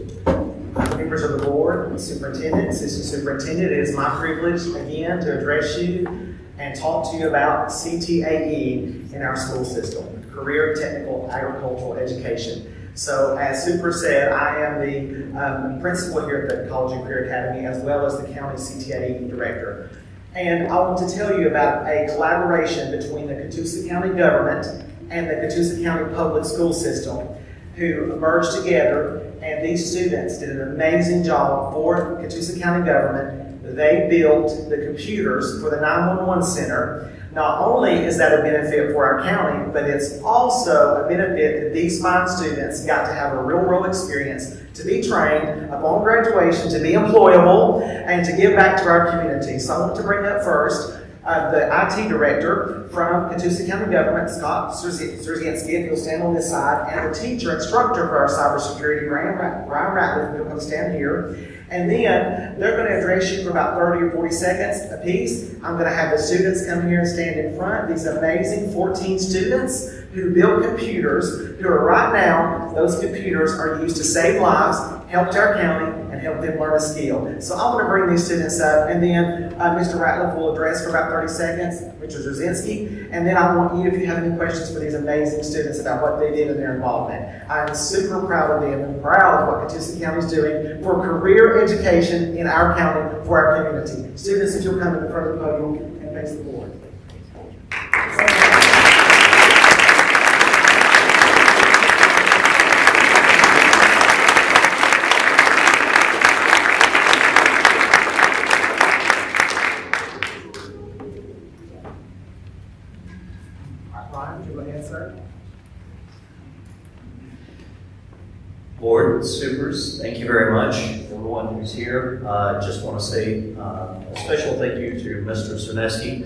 Members of the board, superintendent, assistant superintendent, it is my privilege again to address you and talk to you about CTAE in our school system, Career Technical Agricultural Education. So as Super said, I am the principal here at the College and Career Academy as well as the county CTAE director. And I want to tell you about a collaboration between the Catoosa County government and the Catoosa County public school system who merged together, and these students did an amazing job for Catoosa County government. They built the computers for the 911 center. Not only is that a benefit for our county, but it's also a benefit that these fine students got to have a real-world experience, to be trained upon graduation, to be employable, and to give back to our community. So I want to bring up first the IT director from Catoosa County government, Scott Strzezinski, if you'll stand on this side, and the teacher instructor for our cybersecurity, Ryan Ratliff, if you'll come stand here. And then they're going to address you for about 30 or 40 seconds a piece. I'm going to have the students come here and stand in front. These amazing 14 students who build computers, who are right now, those computers are used to save lives, help our county, and help them learn a skill. So I want to bring these students up, and then Mr. Ratliff will address for about 30 seconds, Mr. Brzezinski, and then I want you, if you have any questions for these amazing students about what they did in their involvement. I'm super proud of them and proud of what Catoosa County is doing for career education in our county for our community. Students, if you'll come to the front of the podium and face the board. Board, supers, thank you very much, everyone who's here. Just want to say a special thank you to Mr. Cerneski.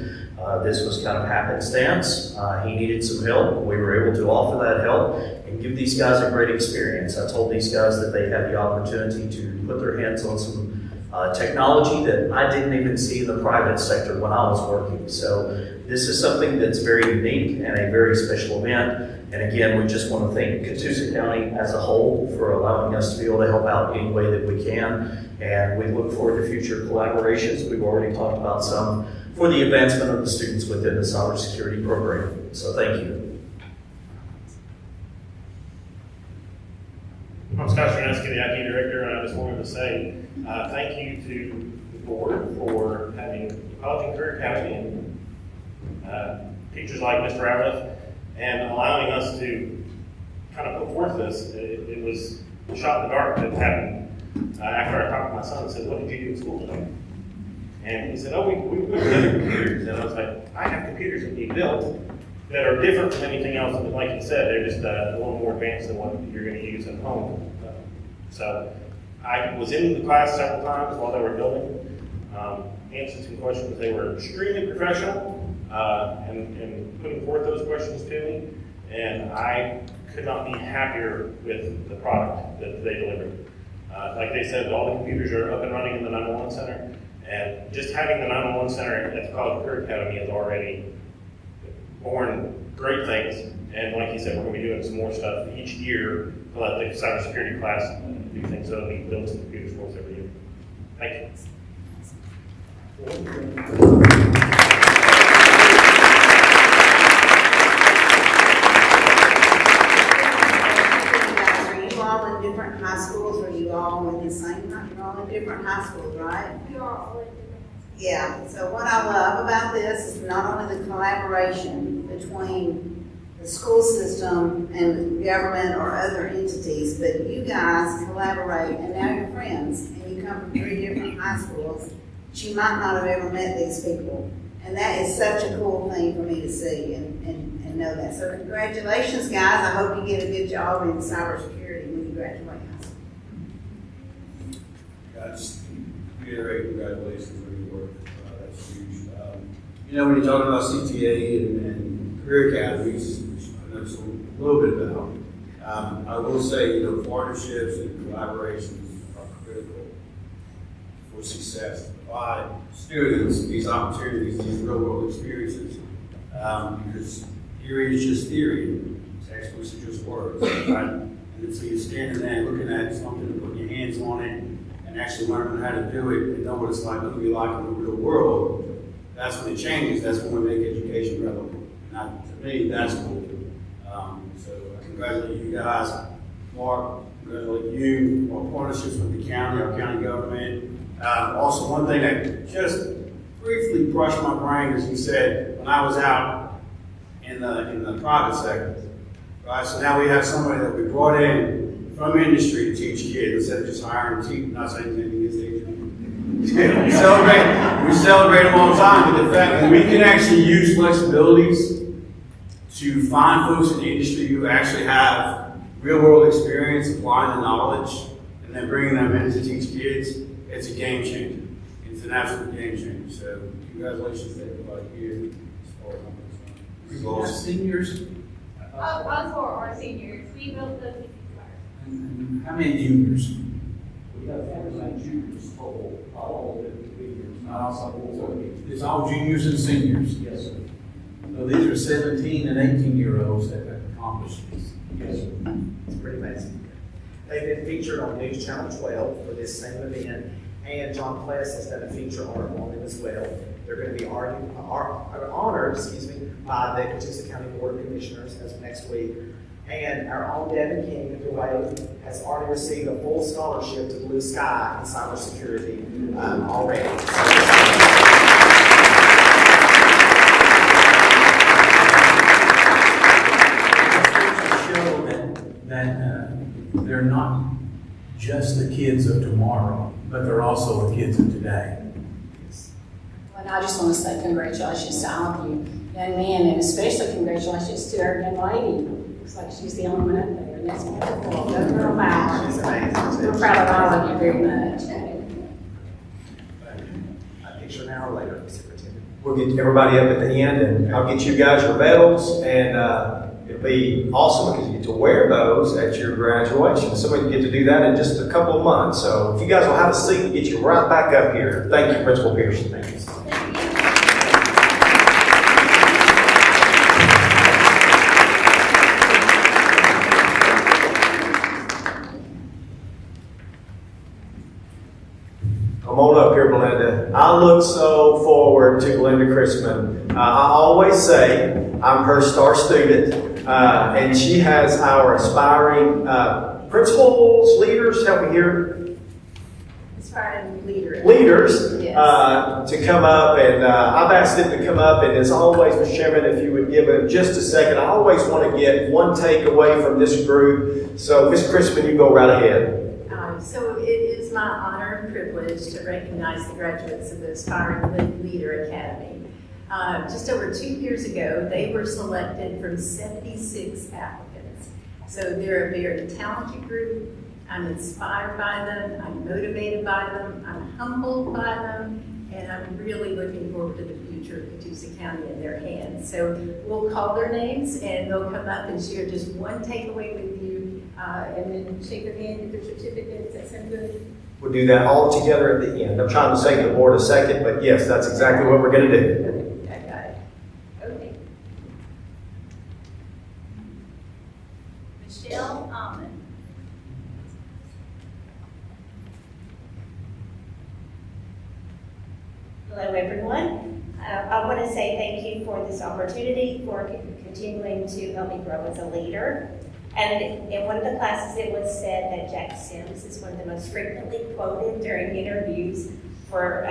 This was kind of happenstance. He needed some help. We were able to offer that help and give these guys a great experience. I told these guys that they had the opportunity to put their hands on some technology that I didn't even see in the private sector when I was working. So this is something that's very unique and a very special event. And again, we just want to thank Catoosa County as a whole for allowing us to be able to help out any way that we can. And we look forward to future collaborations. We've already talked about some for the advancement of the students within the cybersecurity program. So thank you. I'm Scott Cerneski, the IT Director, and I just wanted to say thank you to the board for having College and Career Academy and teachers like Mr. Ratliff, and allowing us to kind of put forth this. It was a shot in the dark that happened after I talked to my son and said, "What did you do in school today?" And he said, "Oh, we put together computers." And I was like, "I have computers that we built that are different from anything else." And like you said, they're just a little more advanced than what you're going to use at home. So I was in the class several times while they were building, answered some questions. They were extremely professional and putting forth those questions to me, and I could not be happier with the product that they delivered. Like they said, all the computers are up and running in the 911 center, and just having the 911 center at the College Career Academy has already borne great things. And like you said, we're going to be doing some more stuff each year to let the cybersecurity class do things, so we build some computers for us every year. Thank you. Are you all in different high schools, or are you all in the same, you're all in different high schools, right? We are all in different. Yeah, so what I love about this is not only the collaboration between the school system and the government or other entities, but you guys collaborate, and now you're friends, and you come from 3 different high schools, but you might not have ever met these people. And that is such a cool thing for me to see and know that. So congratulations, guys. I hope you get a good job in cybersecurity when you graduate high school. Just reiterate congratulations for your work. That's huge. You know, when you're talking about CTA and career academies, which I know a little bit about, I will say, you know, partnerships and collaborations are critical for success. To provide students these opportunities, these real world experiences, because theory is just theory, textbooks are just words, right? And so you're standing there looking at something and putting your hands on it and actually learning how to do it and know what it's like to be like in the real world. That's when it changes. That's when we make education relevant. And to me, that's cool. So I congratulate you guys. Mark, congratulate you, our partnerships with the county, our county government. Also, one thing that just briefly brushed my brain, as you said, when I was out in the private sector, right? So now we have somebody that we brought in from industry to teach kids instead of just hiring teachers. Not saying anything against teachers. we celebrate them all the time, but the fact that we can actually use flexibilities to find folks in the industry who actually have real world experience applying the knowledge and then bringing them in to teach kids, it's a game changer. It's an absolute game changer. So congratulations to everybody here as far as I'm concerned. Seniors? Us for our seniors, we built the CC card. And how many juniors? We have 49 juniors total, all of the juniors. It's all juniors and seniors? Yes, sir. So these are 17 and 18-year-olds that have accomplished this? Yes, sir. It's pretty amazing. They've been featured on News Channel 12 for this same event, and John Pless has done a feature article on them as well. They're going to be honored by the Catoosa County Board of Commissioners as of next week. And our own Devin King, who has already received a full scholarship to Blue Sky in cybersecurity already. That they're not just the kids of tomorrow, but they're also the kids of today. And I just want to say congratulations to all of you young men, and especially congratulations to our young lady. Looks like she's the only one up there, and that's wonderful. Go girl, bye. She's amazing. We're proud of all of you very much. A picture an hour later, Superintendent. We'll get everybody up at the end, and I'll get you guys your medals, and it'll be awesome because you get to wear those at your graduation. Somebody can get to do that in just a couple of months. So if you guys will have a seat, we'll get you right back up here. Thank you, Principal Pearson. Thank you. Come on up here, Belinda. I look so forward to Belinda Christman. I always say I'm her star student, and she has our aspiring principals, leaders, help me here. Aspiring Leaders Yes. to come up, and I've asked them to come up, and as always, Mr. Chairman, if you would give them just a second, I always want to get one takeaway from this group. So, Ms. Christman, you go right ahead. So it is my honor and privilege to recognize the graduates of the Aspiring Leader Academy. Just over 2 years ago, they were selected from 76 applicants. So they're a very talented group. I'm inspired by them, I'm motivated by them, I'm humbled by them, and I'm really looking forward to the future of Catoosa County in their hands. So we'll call their names, and they'll come up and share just one takeaway with you, and then shake their hand, get their certificate. Does that sound good? We'll do that all together at the end. I'm trying to save the board a second, but yes, that's exactly what we're going to do. I got it. Okay. Michelle Almond. Hello, everyone. I want to say thank you for this opportunity, for continuing to help me grow as a leader. And in one of the classes, it was said that Jack Sims is one of the most frequently quoted during interviews for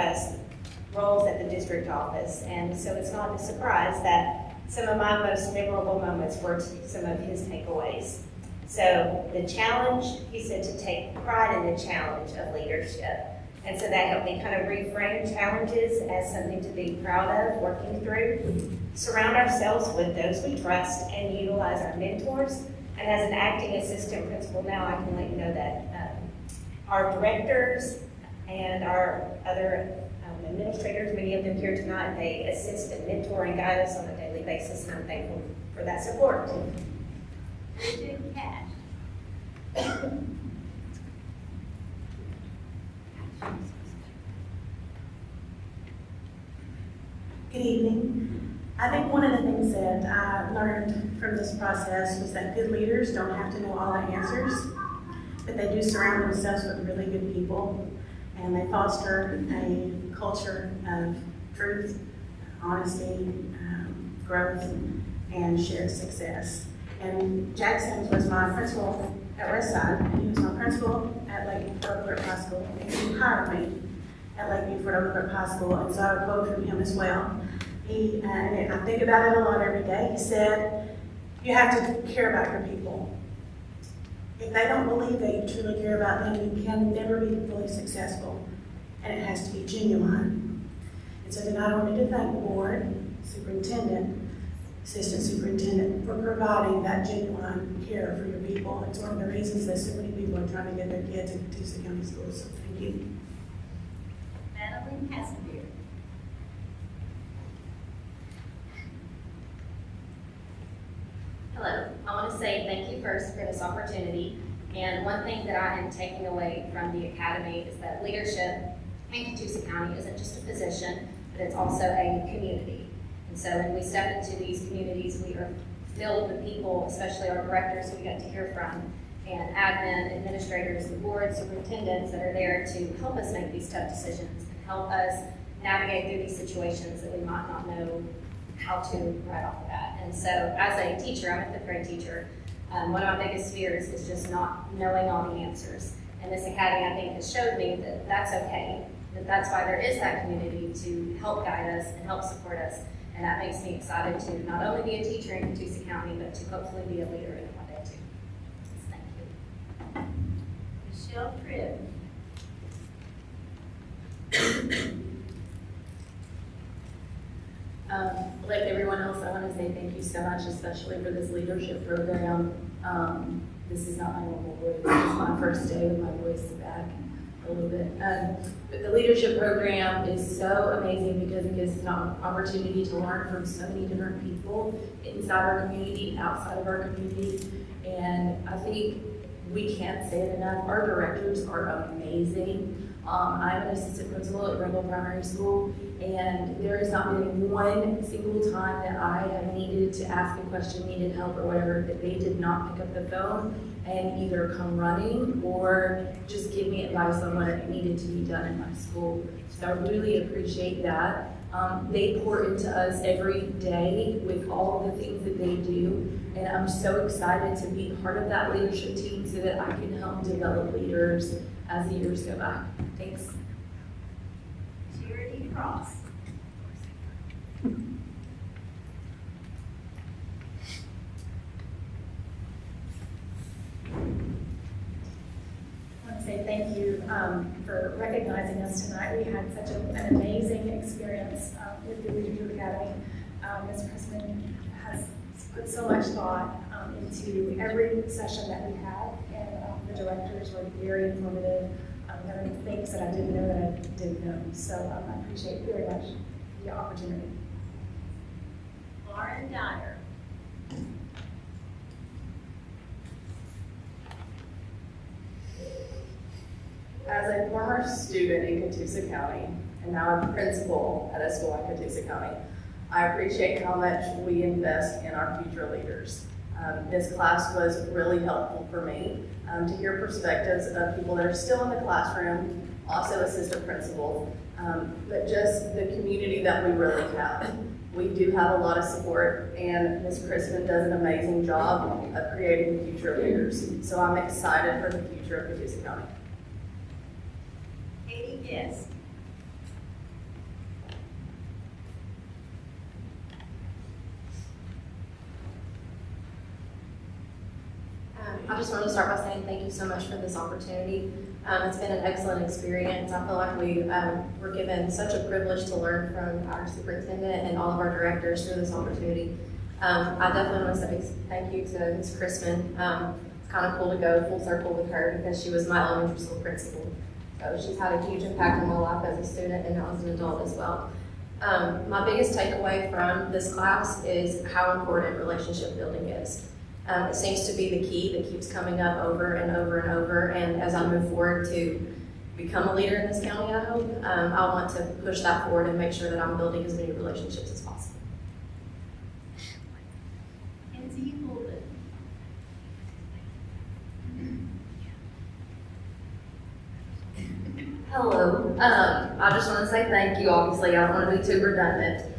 roles at the district office. And so it's not a surprise that some of my most memorable moments were some of his takeaways. So the challenge, he said to take pride in the challenge of leadership. And so that helped me kind of reframe challenges as something to be proud of, working through. Surround ourselves with those we trust and utilize our mentors. And as an acting assistant principal now, I can let you know that our directors and our other administrators, many of them here tonight, they assist and mentor and guide us on a daily basis, and I'm thankful for that support. Bridget Cash. Good evening. I think one of the things that I learned from this process was that good leaders don't have to know all the answers, but they do surround themselves with really good people, and they foster a culture of truth, honesty, growth, and shared success. And Jack Sims was my principal at Westside, and he was my principal at Lakeview Fort High School, and he hired me at Lakeview Fort High School, and so I would quote from him as well. He, and I think about it a lot every day, he said, you have to care about your people. If they don't believe that you truly care about them, you can never be fully successful, and it has to be genuine. And so tonight I wanted to thank the board, superintendent, assistant superintendent, for providing that genuine care for your people. It's one of the reasons that so many people are trying to get their kids into Catoosa County schools, so thank you. Madeline Hassenbeer. Hello. I want to say thank you first for this opportunity. And one thing that I am taking away from the Academy is that leadership in Catoosa County isn't just a position, but it's also a community. And so when we step into these communities, we are filled with people, especially our directors we get to hear from. and admin, administrators, the board, superintendents that are there to help us make these tough decisions and help us navigate through these situations that we might not know how to right off the bat. And so as a teacher, I'm a fifth grade teacher, one of my biggest fears is just not knowing all the answers. And this academy, I think, has showed me that that's okay, that that's why there is that community to help guide us and help support us. And that makes me excited to not only be a teacher in Catoosa County, but to hopefully be a leader in it one day too. Thank you. Michelle Cribb. Like everyone else, I want to say thank you so much, especially for this leadership program. This is not my normal voice. This is my first day with my voice back a little bit. But the leadership program is so amazing because it gives us an opportunity to learn from so many different people inside our community, outside of our community. And I think we can't say it enough. Our directors are amazing. I'm an assistant principal at Ringgold Primary School, and there has not been one single time that I have needed to ask a question, needed help or whatever, that they did not pick up the phone and either come running or just give me advice on what needed to be done in my school. So I really appreciate that. They pour into us every day with all of the things that they do, and I'm so excited to be part of that leadership team so that I can help develop leaders as the years go by. Thanks. Charity Cross. I want to say thank you for recognizing us tonight. We had such an amazing experience with the Leadership Academy. Ms. Pressman has put so much thought into every session that we had, and the directors were very informative. There are things that I didn't know that I didn't know. So I appreciate very much the opportunity. Lauren Dyer. As a former student in Catoosa County, and now a principal at a school in Catoosa County, I appreciate how much we invest in our future leaders. This class was really helpful for me to hear perspectives of people that are still in the classroom, also assistant principals, but just the community that we really have. We do have a lot of support, and Ms. Crispin does an amazing job of creating future leaders. So I'm excited for the future of Catoosa County. Katie Guest. I just want to start by saying thank you so much for this opportunity. It's been an excellent experience. I feel like we were given such a privilege to learn from our superintendent and all of our directors through this opportunity. I definitely want to say thank you to Ms. Crispin. It's kind of cool to go full circle with her because she was my elementary school principal. So she's had a huge impact on my life as a student and now as an adult as well. My biggest takeaway from this class is how important relationship building is. It seems to be the key that keeps coming up over and over and over, and as I move forward to become a leader in this county, I hope, I want to push that forward and make sure that I'm building as many relationships as possible. Kenzie Holden. Hello. I just want to say thank you. Obviously, I don't want to be too redundant.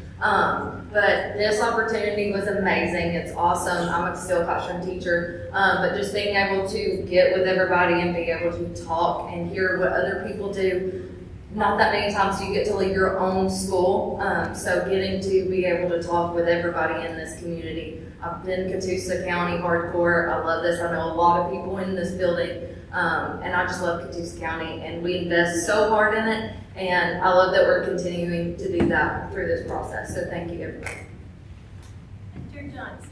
But this opportunity was amazing. It's awesome. I'm still a classroom teacher, but just being able to get with everybody and be able to talk and hear what other people do. Not that many times do you get to lead your own school, so getting to be able to talk with everybody in this community. I've been Catoosa County hardcore. I love this. I know a lot of people in this building, and I just love Catoosa County, and we invest so hard in it. And I love that we're continuing to do that through this process. So thank you, everybody. Mr. Johnson.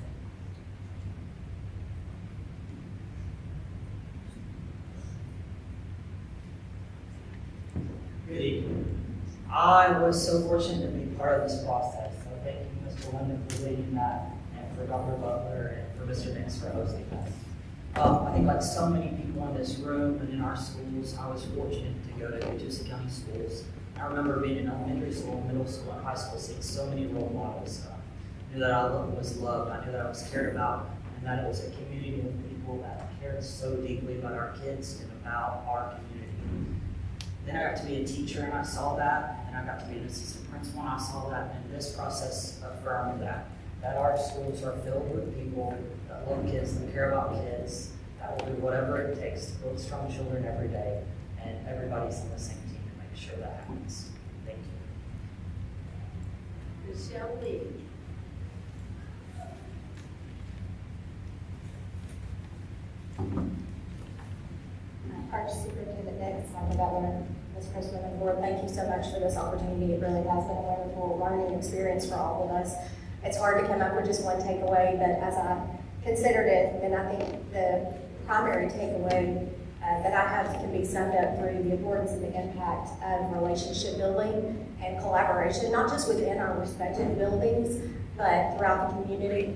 Good evening. I was so fortunate to be part of this process. So thank you, Mr. London, for leading that, and for Dr. Butler, and for Mr. Nix for hosting that. I think like so many people in this room and in our schools, I was fortunate to go to Catoosa County schools. I remember being in elementary school, middle school, and high school, seeing so many role models. I knew that I was loved. I knew that I was cared about. and that it was a community of people that cared so deeply about our kids and about our community. Then I got to be a teacher and I saw that, and I got to be an assistant principal and I saw that, and this process affirmed that our schools are filled with people that love kids, that care about kids, that will do whatever it takes to build strong children every day, and everybody's on the same team to make sure that happens. Thank you. Michelle Lee. Our superintendent next, I'm the governor, Ms. Christman and board, thank you so much for this opportunity. It really has been a wonderful learning experience for all of us. It's hard to come up with just one takeaway, but as I considered it, and I think the primary takeaway that I have can be summed up through the importance and the impact of relationship building and collaboration, not just within our respective buildings, but throughout the community,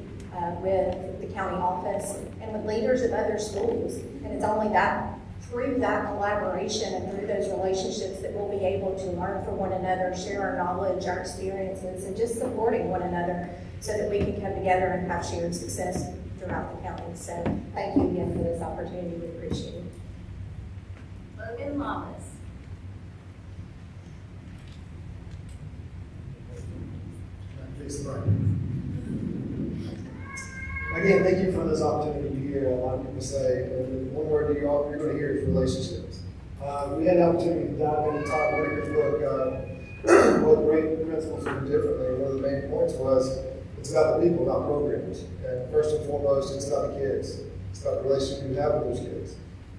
with the county office and with leaders of other schools. And it's only that through that collaboration and through those relationships that we'll be able to learn from one another, share our knowledge, our experiences, and just supporting one another so that we can come together and have shared success throughout the county. So thank you again for this opportunity. We appreciate it. Logan Lamas. Again, thank you for this opportunity to hear a lot of people say, and one word you're going to hear is relationships. We had the opportunity to dive into Todd Whitaker's book, what great principles do differently, and one of the main points was it's about the people, not programs. And first and foremost, it's about the kids. It's about the relationship you have with those kids.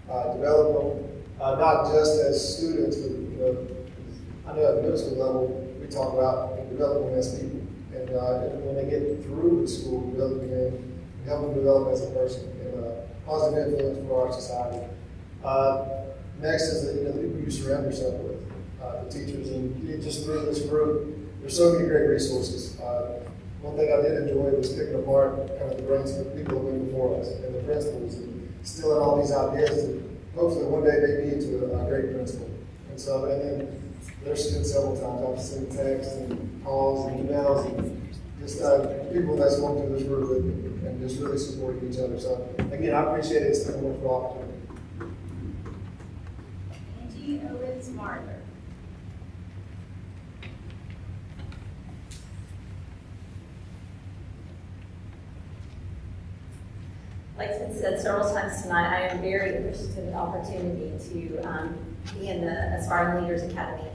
Develop them, not just as students, but I know at the middle school level, we talk about developing as people. And when they get through school, developing them, help them develop as a person and a positive influence for our society. Next is the people you surround yourself with, the teachers, and just through this group, there's so many great resources. One thing I did enjoy was picking apart kind of the brains of the people who went before us and the principals, and instilling all these ideas that hopefully one day they lead to a great principal. And so, and then there's been several times I've sent texts and calls and emails and just people that's going through this group with me and just really supporting each other. So again, I appreciate it. It's been a wonderful opportunity. Angie Owens Marler. Like it's been said several times tonight, I am very appreciative of the opportunity to be in the Aspiring Leaders Academy.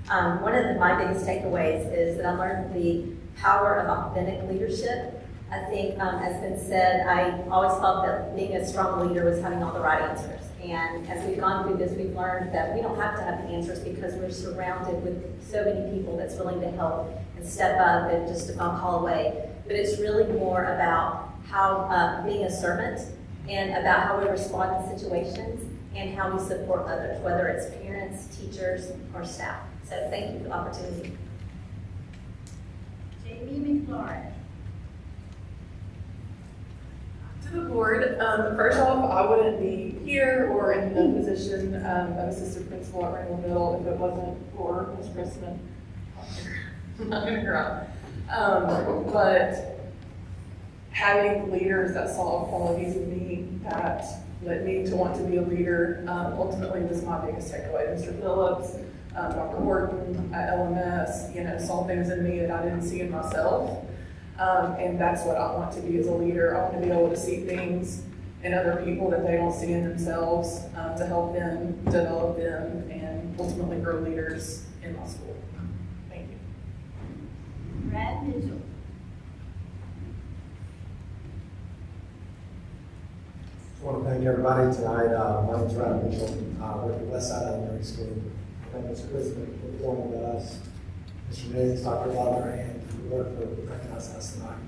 One of my biggest takeaways is that I learned the power of authentic leadership. I think, as been said, I always felt that being a strong leader was having all the right answers. And as we've gone through this, we've learned that we don't have to have the answers because we're surrounded with so many people that's willing to help and step up and just a phone call away. But it's really more about how being a servant and about how we respond to situations and how we support others, whether it's parents, teachers, or staff. So thank you for the opportunity. Jamie McLaurin. To the board, first off, I wouldn't be here or in the position of assistant principal at Rainbow Middle if it wasn't for Ms. Christman. I'm not gonna cry. But having leaders that saw qualities in me that led me to want to be a leader ultimately was my biggest takeaway. Mr. Phillips, Dr. Horton at LMS, saw things in me that I didn't see in myself. And that's what I want to be as a leader. I want to be able to see things in other people that they don't see in themselves to help them develop them and ultimately grow leaders in my school. Thank you. Brad Mitchell. I want to thank everybody tonight. My name is Brad Mitchell. I work at Westside Elementary School. Thank Ms. Christman for pointing to us, Mr. Niggs, Dr. Butler, and the board for recognizing us tonight.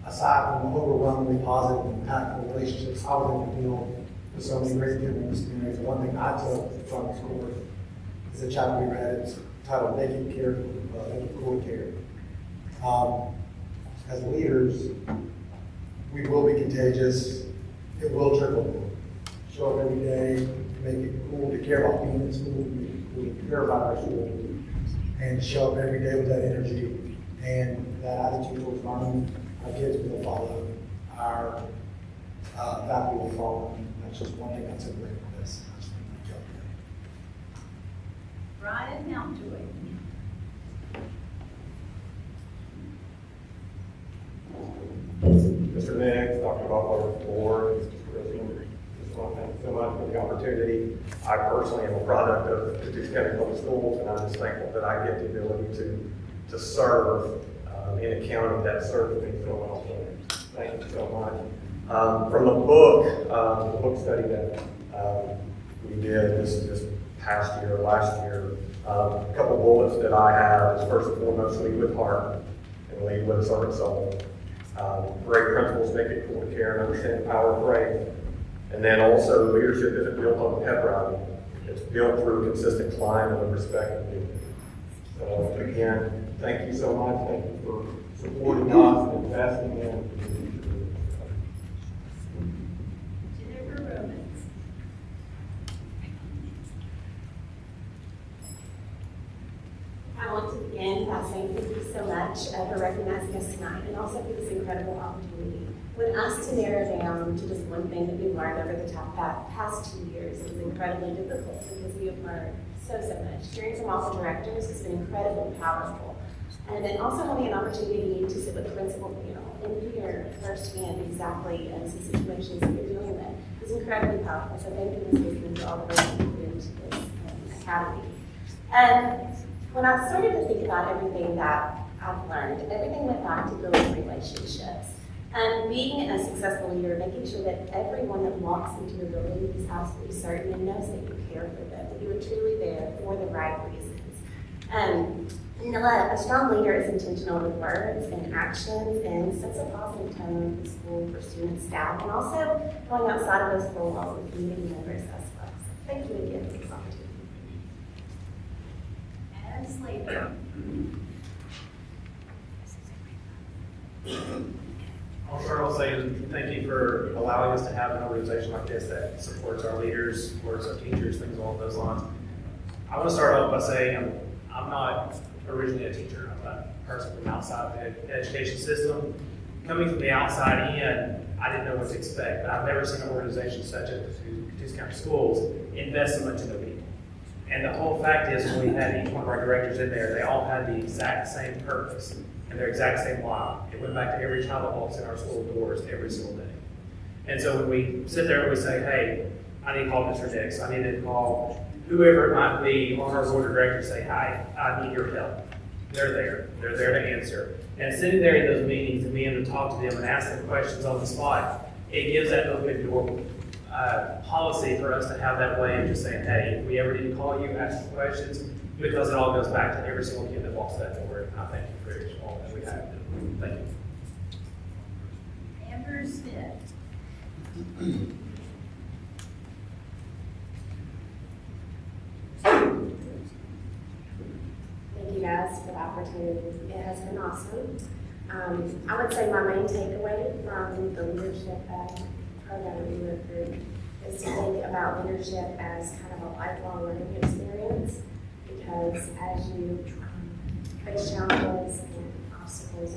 Aside from the overwhelmingly positive and impactful relationships I was able to build with so many great people in this community, the one thing I took from this course is a chapter we read. It's titled "Make It Care, Make It Cool Care." As leaders, we will be contagious. It will trickle. Show up every day, make it cool to care about being in school, to care about our school, and show up every day with that energy and that attitude towards learning. Our kids will follow. Our faculty will follow. That's just one thing I took away from this. I just want to thank y'all. Brian Mountjoy. Mr. Nix, Dr. Butler, Board, Mr. President, just want to thank you so much for the opportunity. I personally am a product of Catoosa County Public Schools, and I'm just thankful that I get the ability to serve in a county that serves me so well. So thank you so much. From the book study that we did this past year, last year, a couple bullets that I have is first and foremost, lead with heart and lead with a servant soul. Great principles make it cool to care and understand the power of faith. And then also, leadership isn't built on pep rallying. It's built through consistent climb and respect of people. So again, thank you so much. Thank you for supporting us and investing in. Jennifer Romans. I want to begin by saying thank you so much for recognizing us tonight and also for this incredible opportunity. When asked to narrow down to just one thing that we've learned over the past 2 years, it was incredibly difficult because we have learned so much. Hearing from all the directors has been incredibly powerful. And then also having an opportunity to sit with the principal panel and hear firsthand exactly some situations that you're dealing with is incredibly powerful. So thank you, Ms. Wisdom, for all the work that you put into this academy. And when I started to think about everything that I've learned, everything went back to building relationships. And being a successful leader, making sure that everyone that walks into your building is absolutely certain and knows that you care for them, that you are truly there for the right reasons. You know what? A strong leader is intentional with words and actions and sets a positive tone for the school, for students, staff, and also going outside of those four walls with community members as well. So thank you again for this opportunity. Adam Slater. I'll start off saying thank you for allowing us to have an organization like this that supports our leaders, supports our teachers, things along those lines. I want to start off by saying I'm not originally a teacher. I'm a person from outside the education system. Coming from the outside in, I didn't know what to expect, but I've never seen an organization such as Catoosa County Schools invest so much in the people. And the whole fact is, when we had each one of our directors in there, they all had the exact same purpose and their exact same why. It went back to every child that walks in our school doors every single day. And so when we sit there and we say, hey, I need to call Mr. Nix, I need to call whoever it might be on our board of directors, say, hi, I need your help. They're there. They're there to answer. And sitting there in those meetings and being able to talk to them and ask them questions on the spot, it gives that open door policy for us to have that way of just saying, hey, if we ever need to call you, ask some questions, because it all goes back to every single kid that walks that door. And I thank you for all that we have. Thank you. Amber Smith. Thank you guys for the opportunity. It has been awesome. I would say my main takeaway from the leadership program that we went through is to think about leadership as kind of a lifelong learning experience, because as you face challenges and obstacles,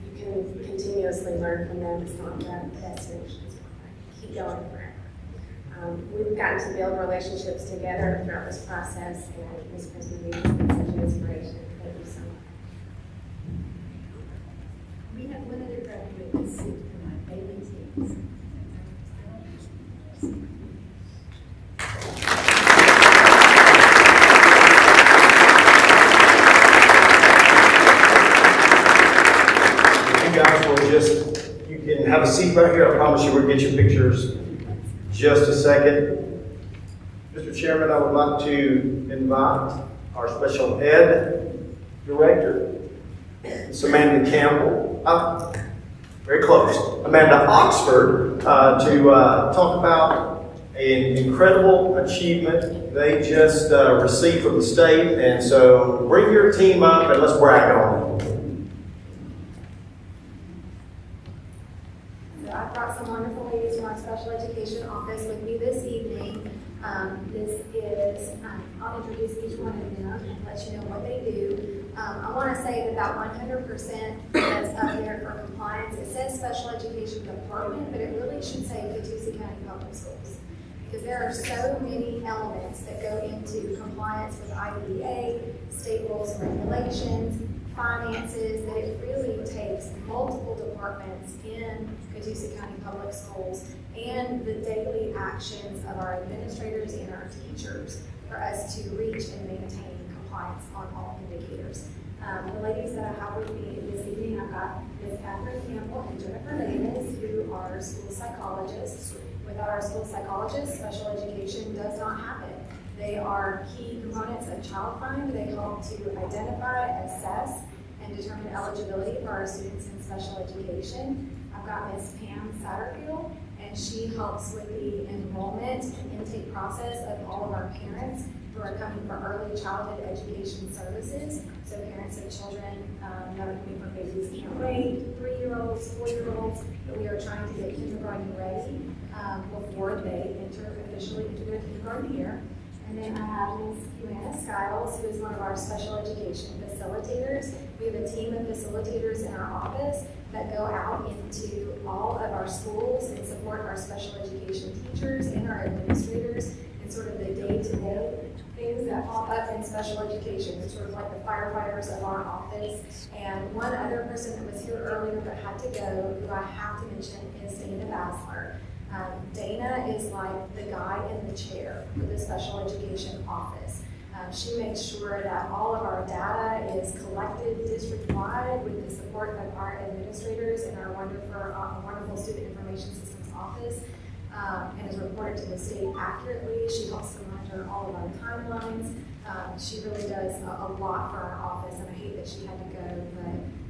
you can continuously learn from them. It's not the destination, it's not keep going forever. We've gotten to build relationships together throughout this process, and Ms. President has been such an inspiration. Thank you so much. We have one other graduate that's tonight, Bailey Teams. You guys will you can have a seat right here. I promise you we'll get your pictures just a second. Mr. Chairman, I would like to invite our special ed director, Ms. Amanda Campbell, very close, Amanda Oxford, to talk about an incredible achievement they just received from the state. And so bring your team up and let's brag on them. So I brought some wonderful ladies from our special education office with me this evening. I'll introduce each one of them and let you know what they do. I want to say that 100% that's up there for compliance, it says special education department, but it really should say Catoosa County Public Schools. Because there are so many elements that go into compliance with IDEA, state rules and regulations, finances, that it really takes multiple departments in Catoosa County Public Schools and the daily actions of our administrators and our teachers for us to reach and maintain compliance on all indicators. The ladies that I have with me this evening, I've got Ms. Catherine Campbell and Jennifer Davis, who are school psychologists. Without our school psychologists, special education does not happen. They are key components of Child Find. They help to identify, assess, and determine eligibility for our students in special education. I've got Ms. Pam Satterfield, and she helps with the enrollment and intake process of all of our parents who are coming for early childhood education services. So parents of children that are coming for babies can't wait, 3-year-olds, 4-year-olds, that we are trying to get kindergarten ready before they officially enter their kindergarten year. And then I have Ms. Joanna Skiles, who is one of our special education facilitators. We have a team of facilitators in our office that go out into all of our schools and support our special education teachers and our administrators in sort of the day-to-day things that pop up in special education. It's sort of like the firefighters of our office. And one other person that was here earlier but had to go, who I have to mention, is Dana Bassler. Dana is like the guy in the chair for the special education office. She makes sure that all of our data is collected district-wide with the support of our administrators and our wonderful student information systems office, and is reported to the state accurately. She helps to monitor all of our timelines. She really does a lot for our office, and I hate that she had to go,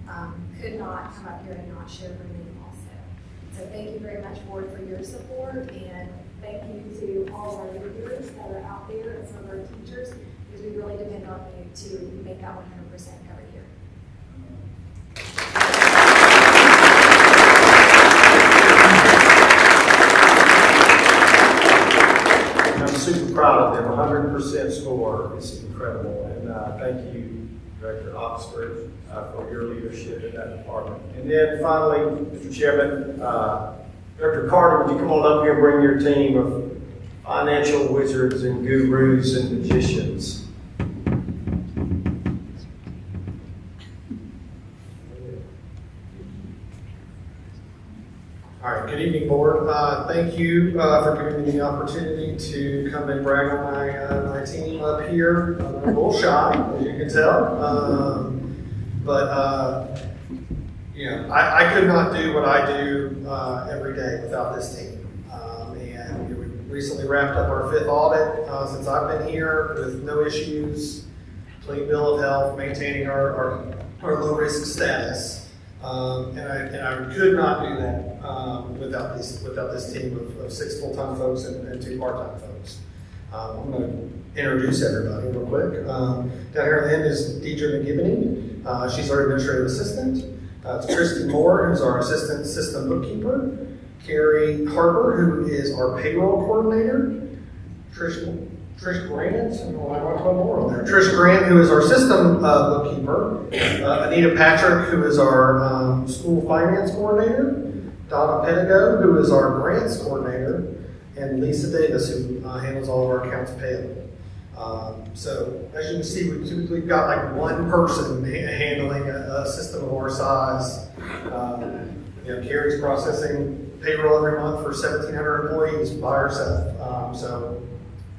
but could not come up here and not share her name also. So thank you very much, Board, for your support, and thank you to all of our leaders that are out there and some of our teachers, because we really depend on you to make that 100% every year. I'm super proud of them. 100% score is incredible, and thank you, Director Oxford, for your leadership in that department. And then finally, Mr. Chairman, Director Carter, would you come on up here and bring your team of financial wizards and gurus and magicians? All right, good evening, Board. Thank you for giving me the opportunity to come and brag on my team up here. I'm a little shy, as you can tell. You know, I could not do what I do every day without this team. And we recently wrapped up our 5th audit since I've been here with no issues, clean bill of health, maintaining our low-risk status. And I could not do that without this team of 6 full-time folks and 2 part-time folks. I'm going to introduce everybody real quick. Down here on the end is Deidre McGivney. She's our administrative assistant. It's Kristen Moore, who's our assistant system bookkeeper. Carrie Harper, who is our payroll coordinator. Trish Grant, I don't know why I want to put more on there. Trish Grant, who is our system bookkeeper. Anita Patrick, who is our school finance coordinator. Donna Pedigo, who is our grants coordinator. And Lisa Davis, who handles all of our accounts payable. So as you can see, we've got like one person handling a system of our size. You know, Carrie's processing payroll every month for 1,700 employees by herself.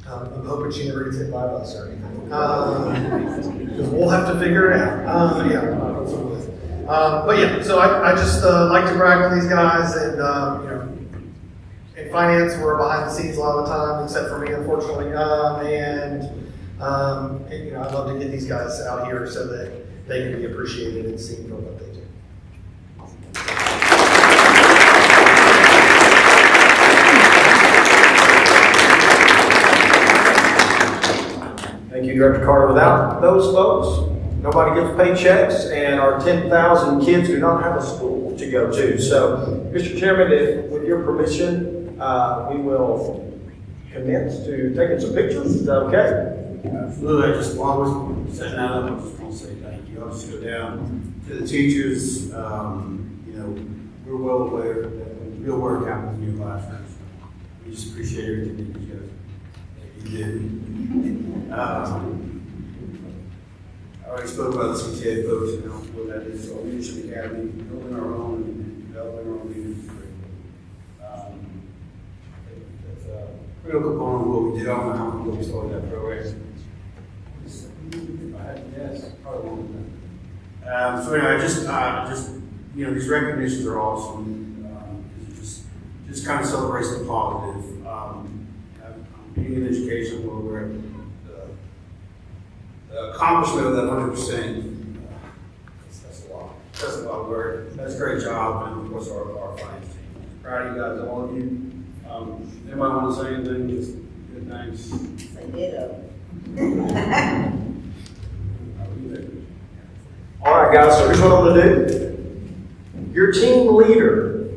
I'm hoping she never gets hit by a bus or anything. Because we'll have to figure it out. But yeah, so I just like to brag on these guys, and you know, in finance we're behind the scenes a lot of the time, except for me, unfortunately. You know, I'd love to get these guys out here so that they can be appreciated and seen for what they do. Thank you, Director Carter. Without those folks, nobody gets paychecks, and our 10,000 kids do not have a school to go to. So, Mr. Chairman, with your permission, we will commence to taking some pictures. Is that okay? Absolutely. Just while we're setting that up, I just want to say thank you. I'll just go down to the teachers. We're well aware that real work happens in your classrooms. We just appreciate everything that you do. I already spoke about the CTA folks and what that is. Our Leadership Academy, building our own and developing our own leaders. That's a real component of what we did. I don't know how we started that program. If I had to guess, probably won't. So anyway, these recognitions are awesome. It just kind of celebrates the positive. Being in education, where we're at the accomplishment of that 100%. That's a lot. That's a lot of work. That's a great job, and of course our finance team. Proud of you guys, all of you. Anybody want to say anything? Just good thanks. Say ditto. All right, guys, so here's what I'm going to do. Your team leader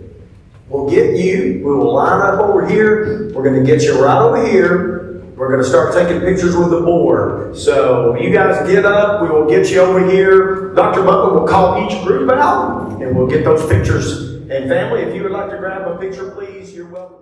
will get you. We will line up over here. We're going to get you right over here. We're going to start taking pictures with the board. So you guys get up. We will get you over here. Dr. Butler will call each group out, and we'll get those pictures. And family, if you would like to grab a picture, please, you're welcome.